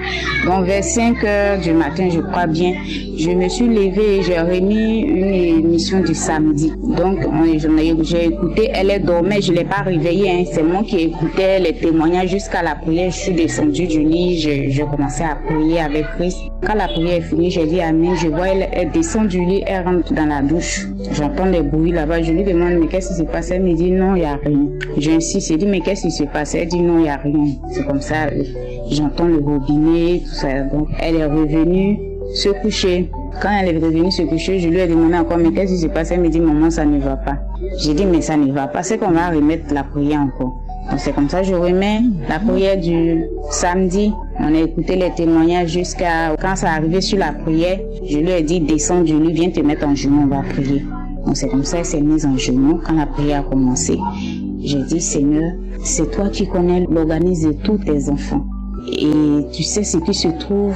Donc vers 5 heures du matin, je crois bien, je me suis levée et j'ai remis une émission du samedi. Donc j'ai écouté, elle dormait, je ne l'ai pas réveillée. C'est moi qui écoutais les témoignages jusqu'à la prière. Je suis descendue du lit, j'ai commencé à prier avec Christ. Quand la prière est finie, j'ai dit amen. Je vois elle descend du lit, elle rentre dans la douche. J'entends des bruits là-bas. Je lui demande mais qu'est-ce qui se passe? Elle me dit non, il n'y a rien. J'insiste, j'ai dit mais qu'est-ce qui se passe? Elle dit non, il n'y a rien. C'est comme ça, j'entends le robinet, tout ça. Donc, elle est revenue se coucher. Quand elle est revenue se coucher, je lui ai demandé encore, mais qu'est-ce qui se passe? Elle me dit, maman, ça ne va pas. J'ai dit, mais ça ne va pas. C'est qu'on va remettre la prière encore. Donc, c'est comme ça, je remets la prière du samedi. On a écouté les témoignages jusqu'à quand ça arrivait sur la prière. Je lui ai dit, descends du lit, viens te mettre en genoux, on va prier. Donc, c'est comme ça, elle s'est mise en genoux quand la prière a commencé. J'ai dit, Seigneur, c'est toi qui connais l'organisme de tous tes enfants. Et tu sais ce qui se trouve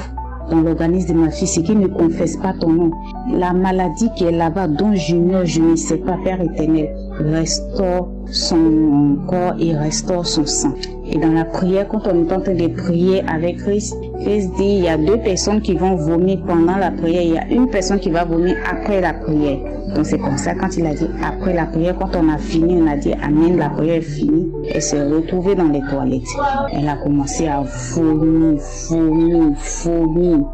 dans l'organisme de ma fille, ce qui ne confesse pas ton nom. La maladie qui est là-bas, dont j'ignore, je ne sais pas, Père éternel, restaure son corps et restaure son sang. Et dans la prière, quand on est en train de prier avec Christ, Christ dit, il y a 2 personnes qui vont vomir pendant la prière, il y a une personne qui va vomir après la prière. Donc c'est comme ça, quand il a dit après la prière, quand on a fini, on a dit amen, la prière est finie. Elle s'est retrouvée dans les toilettes. Elle a commencé à vomir.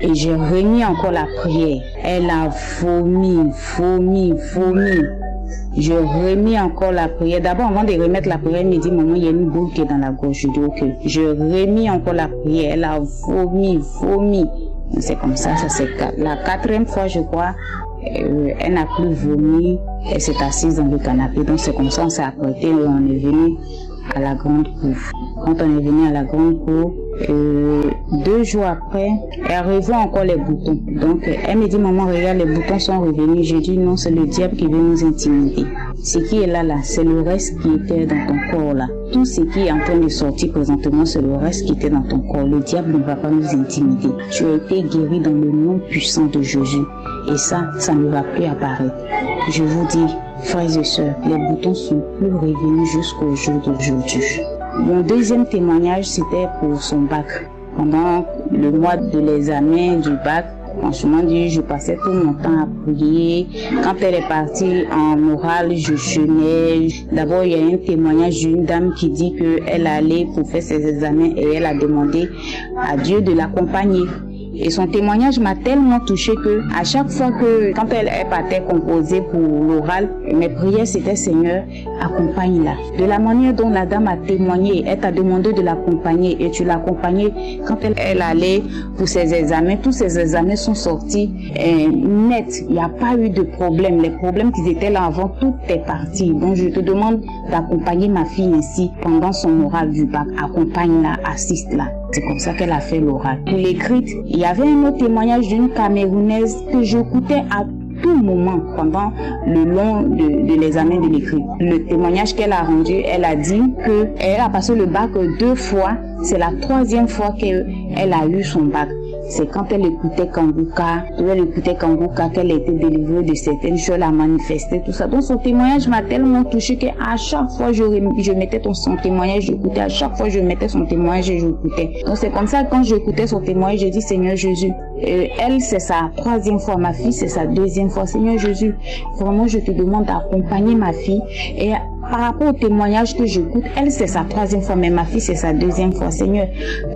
Et j'ai remis encore la prière. Elle a vomi. Je remis encore la prière. D'abord, avant de remettre la prière, elle me dit, maman, il y a une boule qui est dans la gorge. Je dis, ok. Je remis encore la prière. Elle a vomi. C'est comme ça, c'est la 4e fois, je crois. Elle n'a plus vomi. Elle s'est assise dans le canapé. Donc, c'est comme ça, on s'est apprêté et on est venu à la grande cour. Quand on est venu à la grande cour, 2 jours après, elle revoit encore les boutons. Donc, elle me dit, maman, regarde, les boutons sont revenus. Je dis, non, c'est le diable qui veut nous intimider. Ce qui est là, c'est le reste qui était dans ton corps là. Tout ce qui est en train de sortir présentement, c'est le reste qui était dans ton corps. Le diable ne va pas nous intimider. Tu as été guéri dans le nom puissant de Jésus. Et ça ne va plus apparaître. Je vous dis, frères et sœurs, les boutons sont plus revenus jusqu'au jour d'aujourd'hui. Mon deuxième témoignage, c'était pour son bac. Pendant le mois de l'examen du bac, franchement dit, je passais tout mon temps à prier. Quand elle est partie en oral, je jeûnais. D'abord, il y a un témoignage d'une dame qui dit qu'elle allait pour faire ses examens et elle a demandé à Dieu de l'accompagner. Et son témoignage m'a tellement touché que à chaque fois que, quand elle partait composer pour l'oral, mes prières c'était Seigneur, accompagne-la. De la manière dont la dame a témoigné, elle t'a demandé de l'accompagner et tu l'as accompagnée quand elle allait pour ses examens. Tous ses examens sont sortis nets. Il n'y a pas eu de problème. Les problèmes qui étaient là avant, tout est parti. Donc je te demande d'accompagner ma fille ainsi pendant son oral du bac. Accompagne-la, assiste-la. C'est comme ça qu'elle a fait l'oral. Pour l'écrite, il y avait un autre témoignage d'une Camerounaise que j'écoutais à tout moment pendant le long de l'examen de l'écrit. Le témoignage qu'elle a rendu, elle a dit qu'elle a passé le bac 2 fois. C'est la 3e fois qu'elle a eu son bac. C'est quand elle écoutait Kanguka, qu'elle a été délivrée de certaines choses, elle a manifesté, tout ça. Donc son témoignage m'a tellement touché qu'à chaque fois je mettais son témoignage, j'écoutais. À chaque fois je mettais son témoignage et j'écoutais. Donc c'est comme ça que quand j'écoutais son témoignage, je dis Seigneur Jésus, elle c'est sa 3e fois, ma fille c'est sa 2e fois. Seigneur Jésus, vraiment je te demande d'accompagner ma fille et par rapport au témoignage que j'écoute, elle c'est sa 3e fois, mais ma fille c'est sa 2e fois. Seigneur,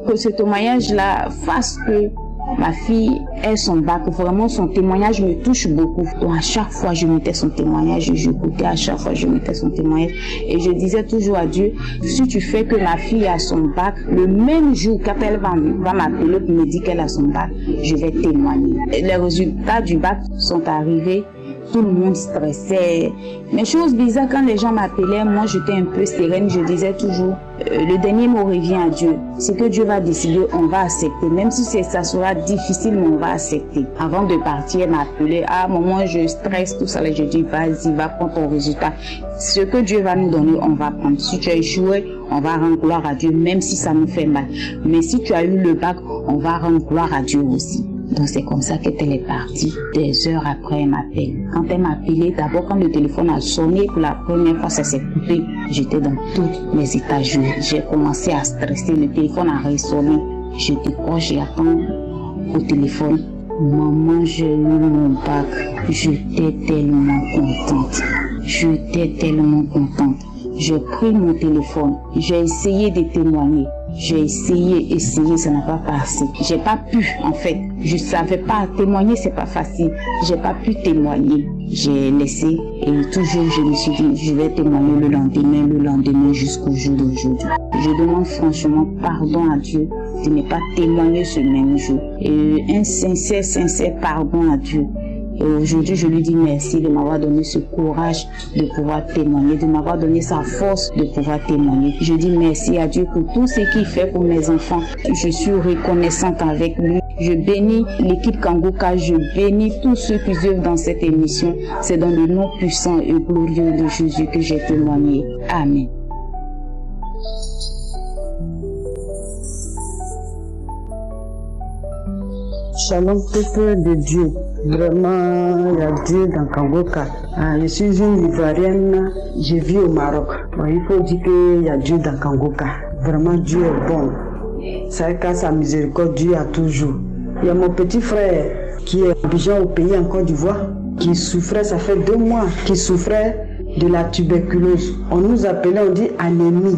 que ce témoignage-là fasse que ma fille ait son bac. Vraiment, son témoignage me touche beaucoup. Donc, à chaque fois, je mettais son témoignage et j'écoutais. À chaque fois, je mettais son témoignage. Et je disais toujours à Dieu, si tu fais que ma fille a son bac, le même jour, quand elle va m'appeler pour me dire qu'elle a son bac, je vais témoigner. Et les résultats du bac sont arrivés. Tout le monde stressait. Mais chose bizarre, quand les gens m'appelaient, moi j'étais un peu sereine, je disais toujours, le dernier mot revient à Dieu. Ce que Dieu va décider, on va accepter. Même si ça sera difficile, mais on va accepter. Avant de partir, elle m'appelait, maman, je stresse, tout ça. Je dis, vas-y, va prendre ton résultat. Ce que Dieu va nous donner, on va prendre. Si tu as échoué, on va rendre gloire à Dieu, même si ça nous fait mal. Mais si tu as eu le bac, on va rendre gloire à Dieu aussi. Donc c'est comme ça qu'elle est partie. Des heures après, elle m'appelle. Quand elle m'a appelé, d'abord quand le téléphone a sonné pour la première fois, ça s'est coupé. J'étais dans tous mes états. J'ai commencé à stresser. Le téléphone a résonné. Je décroche, j'attends au téléphone. Maman, j'ai eu mon bac. J'étais tellement contente. J'ai pris mon téléphone. J'ai essayé de témoigner. J'ai essayé, ça n'a pas passé. J'ai pas pu, en fait. Je savais pas témoigner, c'est pas facile. J'ai pas pu témoigner. J'ai laissé et toujours je me suis dit, je vais témoigner le lendemain jusqu'au jour d'aujourd'hui. Je demande franchement pardon à Dieu de ne pas témoigner ce même jour. Et un sincère pardon à Dieu. Et aujourd'hui, je lui dis merci de m'avoir donné ce courage de pouvoir témoigner, de m'avoir donné sa force de pouvoir témoigner. Je dis merci à Dieu pour tout ce qu'il fait pour mes enfants. Je suis reconnaissante avec lui. Je bénis l'équipe Kanguka, je bénis tous ceux qui œuvrent dans cette émission. C'est dans le nom puissant et glorieux de Jésus que j'ai témoigné. Amen. Shalom, peuple de Dieu. Vraiment, il y a Dieu dans Kanguka. Je suis une Ivoirienne, je vis au Maroc. Il faut dire qu'il y a Dieu dans Kanguka. Vraiment, Dieu est bon. C'est qu'à sa miséricorde, Dieu a toujours. Il y a mon petit frère qui est Abidjan au pays en Côte d'Ivoire, qui souffrait, ça fait 2 mois, qui souffrait de la tuberculose. On nous appelait, on dit anémie.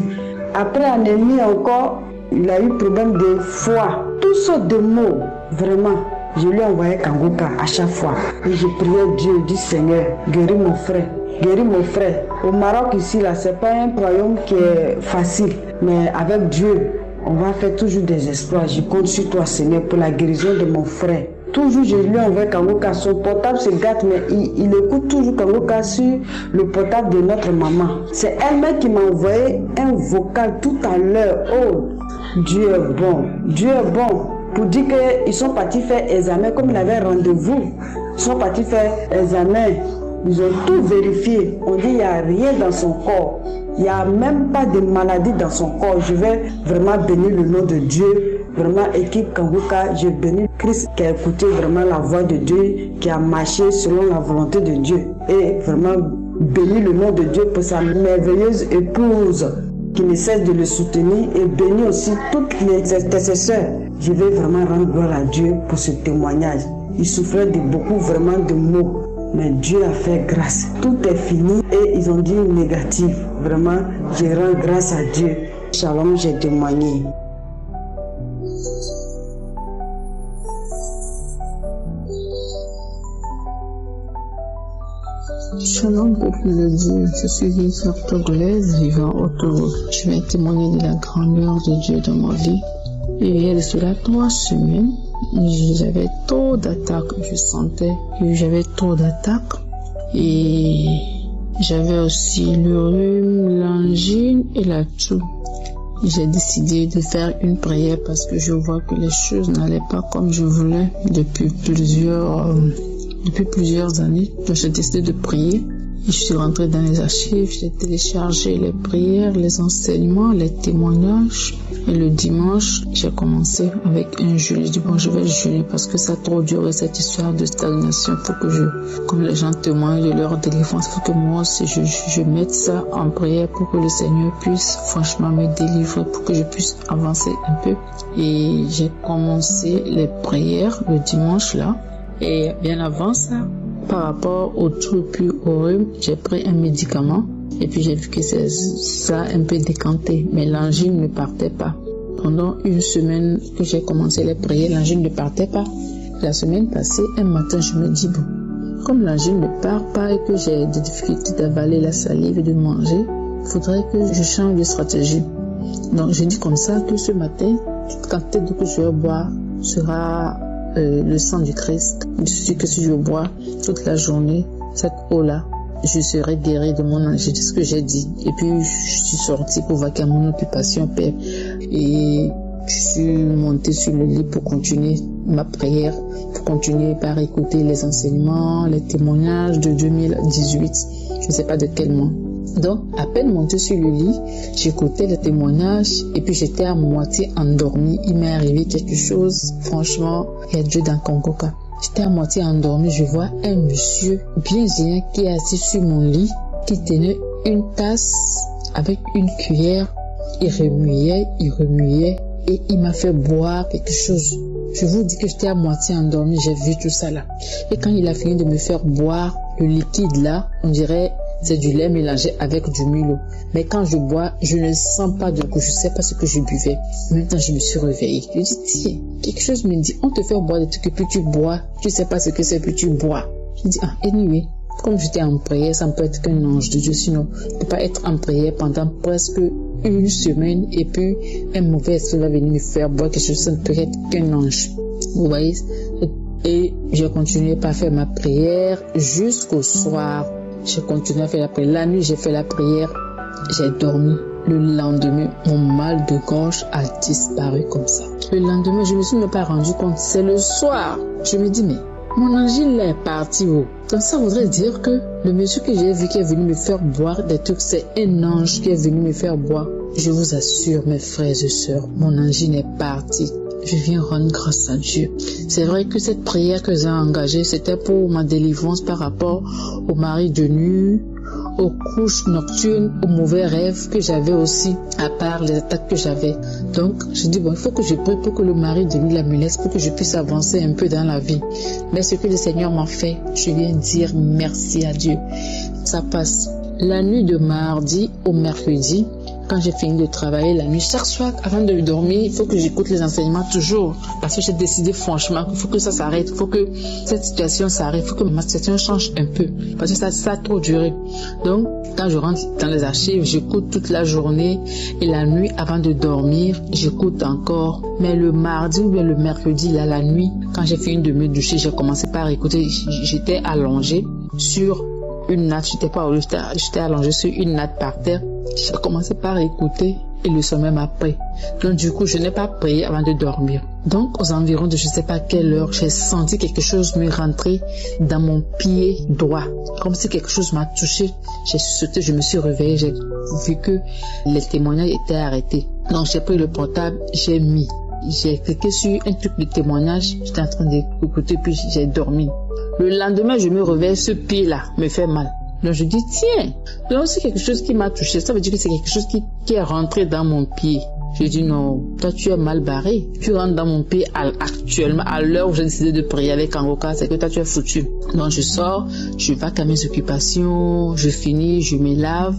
Après anémie encore, il a eu problème de foie. Toutes sortes de maux, vraiment. Je lui envoyais Kanguka à chaque fois. Et je priais Dieu, je dis Seigneur, guéris mon frère. Guéris mon frère. Au Maroc ici, là, c'est pas un royaume qui est facile. Mais avec Dieu, on va faire toujours des exploits. Je compte sur toi, Seigneur, pour la guérison de mon frère. Toujours, je lui envoie Kanguka. Son portable se gâte, mais il écoute toujours Kanguka sur le portable de notre maman. C'est elle-même qui m'a envoyé un vocal tout à l'heure. Oh, Dieu est bon. Dieu est bon. Pour dire qu'ils sont partis faire examen, comme ils avaient rendez-vous. Ils sont partis faire examen. Ils ont tout vérifié. On dit qu'il n'y a rien dans son corps. Il n'y a même pas de maladie dans son corps. Je vais vraiment bénir le nom de Dieu. Vraiment, équipe Kanguka, je bénis Christ qui a écouté vraiment la voix de Dieu, qui a marché selon la volonté de Dieu. Et vraiment, bénir le nom de Dieu pour sa merveilleuse épouse qui ne cesse de le soutenir, et bénir aussi toutes les intercesseurs. Je vais vraiment rendre gloire à Dieu pour ce témoignage. Il souffrait de beaucoup vraiment de maux, mais Dieu a fait grâce. Tout est fini et ils ont dit négatif. Vraiment, je rends grâce à Dieu. Shalom, j'ai témoigné. Shalom, peuple de Dieu. Je suis une sœur togolaise vivant au Togo. Je vais témoigner de la grandeur de Dieu dans ma vie. Et il y a de cela 3 semaines, j'avais trop d'attaques. Je sentais que j'avais trop d'attaques. Et j'avais aussi le rhume, l'angine et la toux. J'ai décidé de faire une prière parce que je vois que les choses n'allaient pas comme je voulais depuis plusieurs années. Donc j'ai décidé de prier. Je suis rentrée dans les archives, j'ai téléchargé les prières, les enseignements, les témoignages. Et le dimanche, j'ai commencé avec un jeûne. Je dis bon, je vais jeûner parce que ça a trop duré cette histoire de stagnation. Faut que comme les gens témoignent de leur délivrance, faut que moi aussi je mette ça en prière pour que le Seigneur puisse franchement me délivrer, pour que je puisse avancer un peu. Et j'ai commencé les prières le dimanche là. Et bien avant ça, par rapport au toux puis au rhume, j'ai pris un médicament et puis j'ai vu que ça a un peu décanté, mais l'angine ne partait pas. Pendant une semaine que j'ai commencé les prières, l'angine ne partait pas. La semaine passée, un matin, je me dis bon, comme l'angine ne part pas et que j'ai des difficultés d'avaler la salive et de manger, il faudrait que je change de stratégie. Donc j'ai dit comme ça que ce matin, toute quantité d'eau que je vais boire sera le sang du Christ. Je suis que si je bois toute la journée cette eau-là, je serai guéri de mon angine. C'est ce que j'ai dit. Et puis je suis sortie pour vaquer à mon occupation, Père. Et je suis montée sur le lit pour continuer ma prière, pour continuer par écouter les enseignements, les témoignages de 2018. Je ne sais pas de quel mois. Donc, à peine montée sur le lit, j'écoutais les témoignages et puis j'étais à moitié endormie. Il m'est arrivé quelque chose, franchement, il y a Dieu dans Kangoka. J'étais à moitié endormie, je vois un monsieur bien géant qui est assis sur mon lit, qui tenait une tasse avec une cuillère. Il remuait et il m'a fait boire quelque chose. Je vous dis que j'étais à moitié endormie, j'ai vu tout ça là. Et quand il a fini de me faire boire le liquide là, on dirait c'est du lait mélangé avec du Milo. Mais quand je bois, je ne sens pas de goût, je ne sais pas ce que je buvais. Maintenant, je me suis réveillée. Je dis, tiens, quelque chose me dit, on te fait boire des trucs et puis tu bois. Tu ne sais pas ce que c'est, puis tu bois. Je dis, anyway, comme j'étais en prière, ça ne peut être qu'un ange de Dieu, sinon, je ne peux pas être en prière pendant presque une semaine et puis un mauvais esprit va venir me faire boire quelque chose, ça ne peut être qu'un ange. Vous voyez? Et j'ai continué par faire ma prière jusqu'au soir. J'ai continué à faire la prière. La nuit, j'ai fait la prière. J'ai dormi. Le lendemain, mon mal de gorge a disparu comme ça. Le lendemain, je me suis même pas rendu compte. C'est le soir. Je me dis, mais mon angine là est parti où? Donc ça voudrait dire que le monsieur que j'ai vu qui est venu me faire boire des trucs, c'est un ange qui est venu me faire boire. Je vous assure, mes frères et sœurs, mon angine est parti. Je viens rendre grâce à Dieu. C'est vrai que cette prière que j'ai engagée, c'était pour ma délivrance par rapport au mari de nuit, aux couches nocturnes, aux mauvais rêves que j'avais aussi, à part les attaques que j'avais. Donc, je dis, bon, il faut que je prie pour que le mari de nuit la me laisse, pour que je puisse avancer un peu dans la vie. Mais ce que le Seigneur m'a fait, je viens dire merci à Dieu. Ça passe. La nuit de mardi au mercredi, quand j'ai fini de travailler la nuit, chaque soir, avant de dormir, il faut que j'écoute les enseignements toujours. Parce que j'ai décidé franchement qu'il faut que ça s'arrête. Il faut que cette situation s'arrête. Il faut que ma situation change un peu. Parce que ça a trop duré. Donc, quand je rentre dans les archives, j'écoute toute la journée. Et la nuit, avant de dormir, j'écoute encore. Mais le mardi ou bien le mercredi, là, la nuit, quand j'ai fini de me doucher, j'ai commencé par écouter. J'étais allongée sur une natte. J'étais allongée sur une natte par terre. J'ai commencé par écouter et le sommeil m'a pris. Donc du coup, je n'ai pas prié avant de dormir. Donc aux environs de je ne sais pas quelle heure, j'ai senti quelque chose me rentrer dans mon pied droit. Comme si quelque chose m'a touché. J'ai sauté, je me suis réveillée, j'ai vu que les témoignages étaient arrêtés. Donc j'ai pris le portable, j'ai cliqué sur un truc de témoignage. J'étais en train d'écouter puis j'ai dormi. Le lendemain, je me réveille, ce pied-là me fait mal. Donc je dis, tiens, donc c'est quelque chose qui m'a touché. Ça veut dire que c'est quelque chose qui est rentré dans mon pied. Je dis non, toi tu es mal barré. Tu rentres dans mon pays actuellement, à l'heure où j'ai décidé de prier avec Kangoka, c'est que toi tu es foutu. Donc je sors, je vais à mes occupations, je finis, je me lave,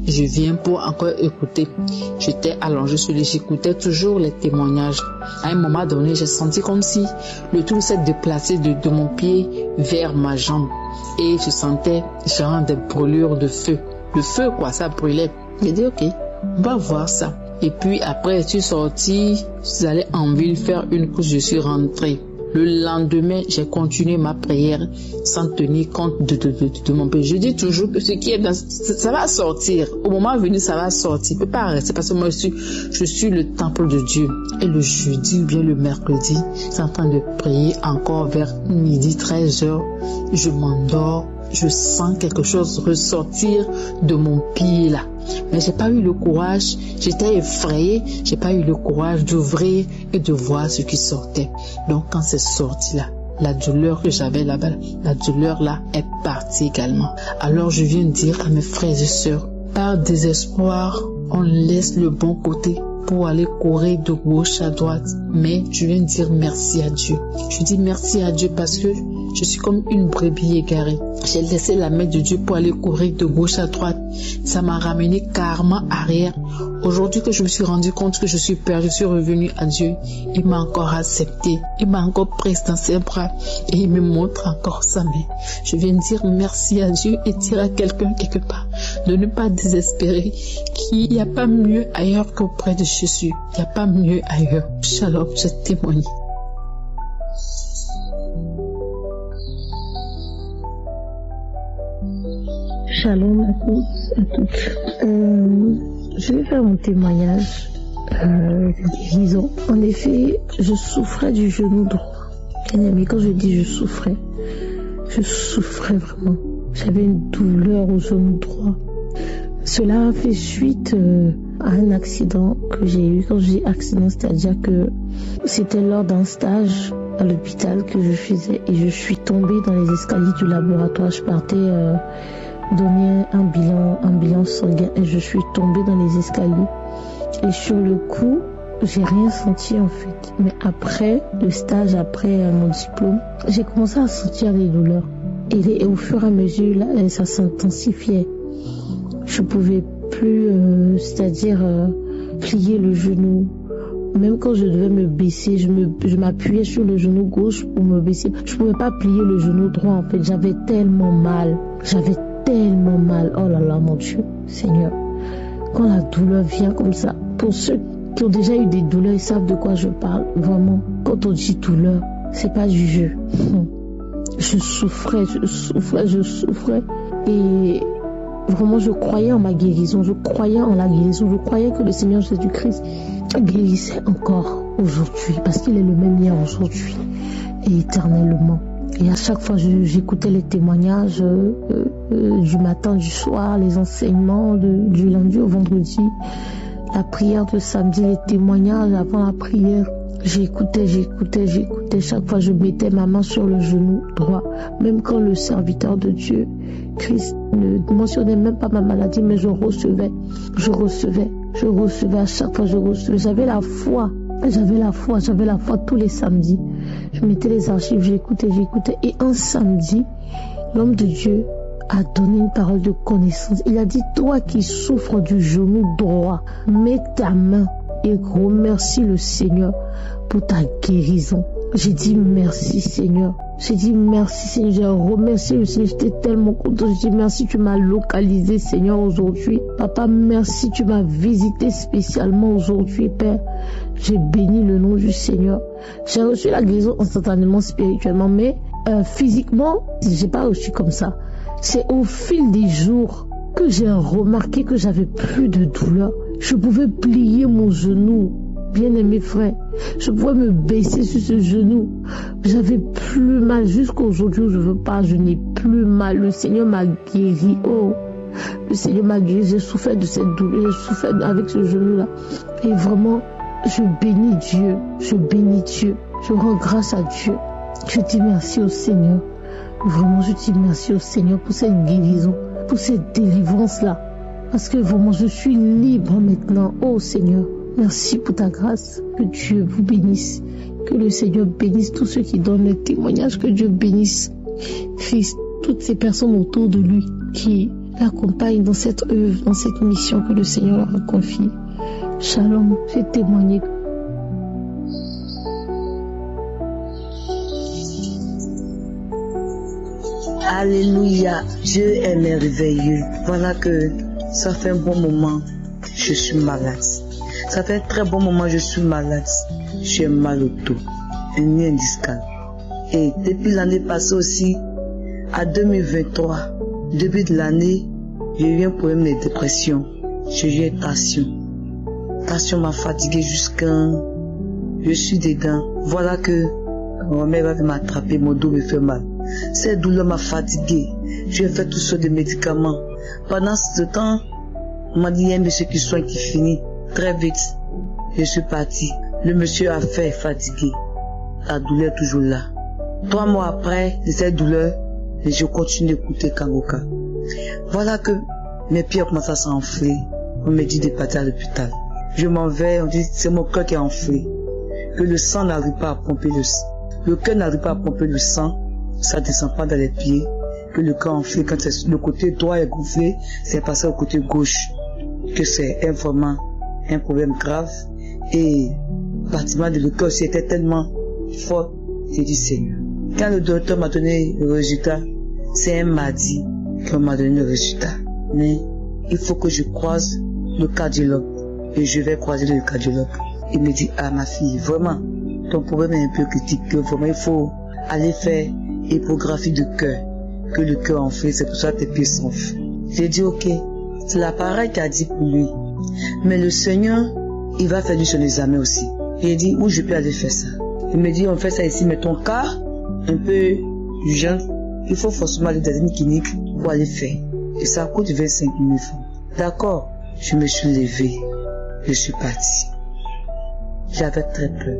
je viens pour encore écouter. J'étais allongée sur les, j'écoutais toujours les témoignages. À un moment donné, j'ai senti comme si le tout s'est déplacé de mon pied vers ma jambe. Et je sentais genre des brûlures de feu. Le feu quoi, ça brûlait. J'ai dit ok, on va voir ça. Et puis après, je suis sortie, je suis allée en ville faire une course, je suis rentrée. Le lendemain, j'ai continué ma prière sans tenir compte de mon péché. Je dis toujours que ce qui est dans, ça va sortir. Au moment venu, ça va sortir. Je ne peux pas rester parce que moi, je suis le temple de Dieu. Et le jeudi ou bien le mercredi, je suis en train de prier encore vers midi, 13h. Je m'endors. Je sens quelque chose ressortir de mon pied là. Mais j'ai pas eu le courage, j'étais effrayée, j'ai pas eu le courage d'ouvrir et de voir ce qui sortait. Donc quand c'est sorti là, la douleur que j'avais là-bas, la douleur là est partie également. Alors je viens dire à mes frères et sœurs, par désespoir, on laisse le bon côté pour aller courir de gauche à droite. Mais je viens dire merci à Dieu. Je dis merci à Dieu parce que je suis comme une brebis égarée. J'ai laissé la main de Dieu pour aller courir de gauche à droite. Ça m'a ramené carrément arrière. Aujourd'hui que je me suis rendu compte que je suis perdu, je suis revenu à Dieu. Il m'a encore accepté. Il m'a encore pris dans ses bras. Et il me montre encore sa main. Je viens dire merci à Dieu et dire à quelqu'un quelque part de ne pas désespérer. Qu'il n'y a pas mieux ailleurs qu'auprès de Jésus. Il n'y a pas mieux ailleurs. Shalom, j'ai témoigné. Shalom à tous, à toutes. Je vais faire mon témoignage de guérison. En effet, je souffrais du genou droit. Bien aimé, quand je dis je souffrais vraiment. J'avais une douleur au genou droit. Cela a fait suite à un accident que j'ai eu. Quand je dis accident, c'est-à-dire que c'était lors d'un stage à l'hôpital que je faisais et je suis tombée dans les escaliers du laboratoire. Je partais donner un bilan sanguin et je suis tombée dans les escaliers. Et sur le coup, j'ai rien senti en fait. Mais après le stage, après mon diplôme, j'ai commencé à sentir des douleurs. Et au fur et à mesure, là, ça s'intensifiait. Je pouvais plus, c'est-à-dire plier le genou. Même quand je devais me baisser, je m'appuyais sur le genou gauche pour me baisser. Je pouvais pas plier le genou droit en fait. J'avais tellement mal. Oh là là, mon Dieu, Seigneur. Quand la douleur vient comme ça, pour ceux qui ont déjà eu des douleurs, ils savent de quoi je parle. Vraiment, quand on dit douleur, c'est pas du jeu. Je souffrais. Et vraiment, je croyais en ma guérison. Je croyais en la guérison. Je croyais que le Seigneur Jésus-Christ guérissait encore aujourd'hui. Parce qu'il est le même hier, aujourd'hui et éternellement. Et à chaque fois, j'écoutais les témoignages du matin, du soir, les enseignements du lundi au vendredi, la prière de samedi, les témoignages avant la prière. J'écoutais. Chaque fois, je mettais ma main sur le genou droit. Même quand le serviteur de Dieu, Christ, ne mentionnait même pas ma maladie, mais je recevais. À chaque fois, je recevais. J'avais la foi tous les samedis. Je mettais les archives, j'écoutais. Et un samedi, l'homme de Dieu a donné une parole de connaissance. Il a dit, toi qui souffres du genou droit, mets ta main et remercie le Seigneur pour ta guérison. J'ai dit merci Seigneur. J'ai remercié le Seigneur. J'étais tellement content. J'ai dit merci, tu m'as localisé Seigneur aujourd'hui. Papa, merci, tu m'as visité spécialement aujourd'hui Père. J'ai béni le nom du Seigneur. J'ai reçu la guérison instantanément, spirituellement, mais physiquement, j'ai pas reçu comme ça. C'est au fil des jours que j'ai remarqué que j'avais plus de douleur. Je pouvais plier mon genou. Bien-aimé frère, je pouvais me baisser sur ce genou. J'avais plus mal. Jusqu'aujourd'hui où je n'ai plus mal. Le Seigneur m'a guéri. Oh, le Seigneur m'a guéri. J'ai souffert de cette douleur. J'ai souffert avec ce genou-là. Et vraiment, je bénis Dieu. Je rends grâce à Dieu. Je dis merci au Seigneur. Vraiment, je dis merci au Seigneur pour cette guérison, pour cette délivrance-là. Parce que vraiment, je suis libre maintenant. Oh Seigneur. Merci pour ta grâce. Que Dieu vous bénisse. Que le Seigneur bénisse tous ceux qui donnent le témoignage. Que Dieu bénisse Christ, toutes ces personnes autour de lui qui l'accompagnent dans cette œuvre, dans cette mission que le Seigneur leur a confiée. Shalom, j'ai témoigné. Alléluia, Dieu est merveilleux. Voilà que ça fait un bon moment, je suis malade. Ça fait un très bon moment, je suis malade. J'ai mal au dos, une hernie discale. Et depuis l'année passée aussi, à 2023, début de l'année, j'ai eu un problème de dépression. J'ai eu une tension. Tension m'a fatigué jusqu'à... Je suis dedans. Voilà que ma mère va m'attraper, mon dos me fait mal. Cette douleur m'a fatigué. J'ai fait tout sortes de médicaments. Pendant ce temps, on m'a dit, il y a un monsieur qui soigne qui finit très vite. Je suis parti. Le monsieur a fait fatigué. La douleur est toujours là. 3 mois après de cette douleur, je continue d'écouter Kangoka. Voilà que mes pieds commencent à s'enfler. On me dit de partir à l'hôpital. Je m'en vais, on dit c'est mon cœur qui est enflé. Que le sang n'arrive pas à pomper le sang. Le cœur n'arrive pas à pomper le sang. Ça ne descend pas dans les pieds. Que le cœur enflé, quand le côté droit est gonflé, c'est passé au côté gauche. Que c'est vraiment un problème grave. Et le bâtiment de le cœur aussi était tellement fort. J'ai dit Seigneur. Quand le docteur m'a donné le résultat, c'est un mardi qu'on m'a donné le résultat. Mais il faut que je croise le cardiologue. Et je vais croiser le cardiologue. Il me dit, ah ma fille, vraiment, ton problème est un peu critique. Que vraiment, il faut aller faire échographie de cœur. Que le cœur enflé, c'est pour ça que tes pieds s'enflent. J'ai dit, ok, c'est l'appareil qui a dit pour lui. Mais le Seigneur, il va faire du son examen aussi. J'ai dit, où je peux aller faire ça? Il me dit, on fait ça ici, mais ton cas, un peu urgent, il faut forcément aller dans une clinique pour aller faire. Et ça coûte 25 000 francs. D'accord, je me suis levé, je suis parti. J'avais très peur.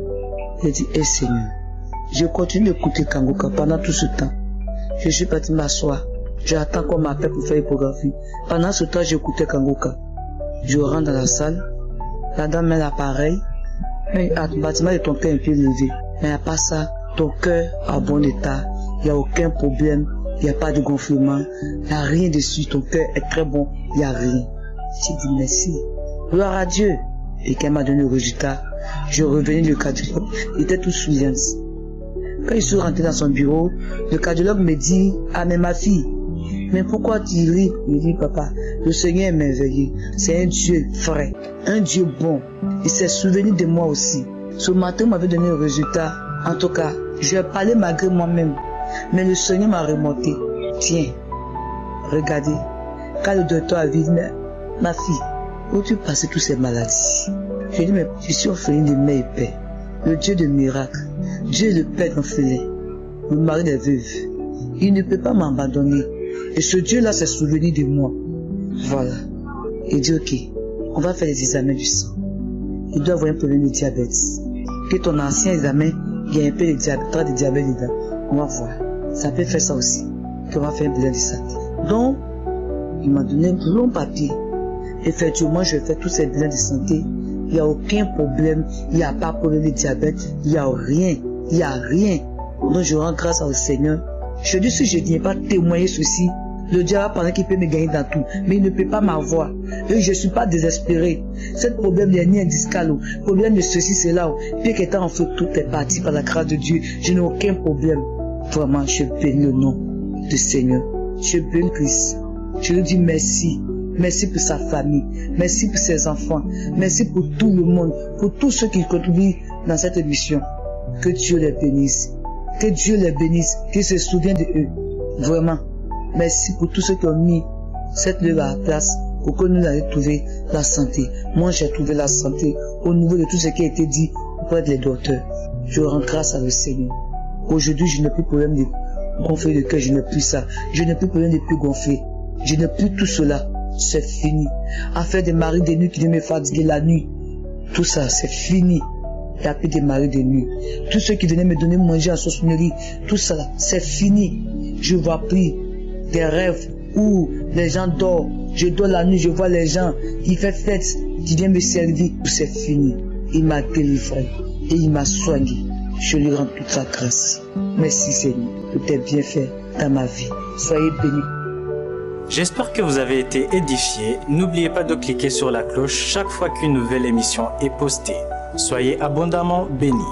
J'ai dit, hé Seigneur, je continue d'écouter Kangoka pendant tout ce temps. Je suis parti m'asseoir. J'attends qu'on m'appelle pour faire l'échographie. Pendant ce temps, j'écoutais Kangoka. Je rentre dans la salle. La dame met l'appareil. Le bâtiment de ton cœur est un peu levé. Mais à part ça, ton cœur en bon état. Il n'y a aucun problème. Il n'y a pas de gonflement. Il n'y a rien dessus. Ton cœur est très bon. Il n'y a rien. J'ai dit merci. Gloire à Dieu. Et quand elle m'a donné le résultat, je revenais le cardiologue. Il était tout souriant. Quand je suis rentré dans son bureau, le cardiologue me dit, ah mais ma fille, mais pourquoi tu ris? Il dit, papa, le Seigneur est merveilleux. C'est un Dieu vrai, un Dieu bon. Il s'est souvenu de moi aussi. Ce matin, il m'avait donné le résultat. En tout cas, je parlais malgré moi-même. Mais le Seigneur m'a remonté. Tiens, regardez. Quand le docteur a dit, ma fille, où tu passes toutes ces maladies? J'ai dit, mais je suis orpheline de mère et père. Le Dieu de miracles. Dieu est le Père d'enfants. Le mari des veuves. Il ne peut pas m'abandonner. Et ce Dieu-là s'est souvenu de moi. Voilà. Il dit, ok, on va faire les examens du sang. Il doit avoir un problème de diabète. Que ton ancien examen, il y a un peu de diabète, de diabète dedans. On va voir. Ça peut faire ça aussi. Qu'on va faire un bilan de santé. Donc, il m'a donné un long papier. Effectivement, je fais tous ces bilans de santé. Il n'y a aucun problème. Il n'y a pas de problème de diabète. Il n'y a rien. Il n'y a rien. Donc, je rends grâce au Seigneur. Je dis, si je ne viens pas témoigner ceci, le diable pendant qu'il peut me gagner dans tout, mais il ne peut pas m'avoir. Et je ne suis pas désespéré. Ce problème n'est ni discal, problème de ceci, cela. Puis qu'étant en fait, tout est parti par la grâce de Dieu. Je n'ai aucun problème. Vraiment, je bénis le nom du Seigneur. Je bénis Christ. Je lui dis merci. Merci pour sa famille. Merci pour ses enfants. Merci pour tout le monde. Pour tous ceux qui contribuent dans cette émission. Que Dieu les bénisse. Que Dieu les bénisse. Qu'il se souvienne de eux. Vraiment. Merci pour tous ceux qui ont mis cette lèvre à la place pour que nous ayons trouvé la santé. Moi, j'ai trouvé la santé au niveau de tout ce qui a été dit auprès des docteurs. Je rends grâce à le Seigneur. Aujourd'hui, je n'ai plus de problème de gonfler le cœur. Je n'ai plus ça. Je n'ai plus de problème de plus gonfler. Je n'ai plus tout cela. C'est fini. Affaire des maris de nuit qui viennent me fatiguer la nuit. Tout ça, c'est fini. Il n'y a plus de maris de nuit. Tous ceux qui venaient me donner manger en sauce nourrie, tout ça, c'est fini. Je vois plus des rêves où les gens dorment. Je dors la nuit, je vois les gens, il fait fête, il vient me servir. C'est fini. Il m'a délivré et il m'a soigné. Je lui rends toute sa grâce. Merci Seigneur, tout est bien fait dans ma vie. Soyez bénis. J'espère que vous avez été édifiés. N'oubliez pas de cliquer sur la cloche chaque fois qu'une nouvelle émission est postée. Soyez abondamment bénis.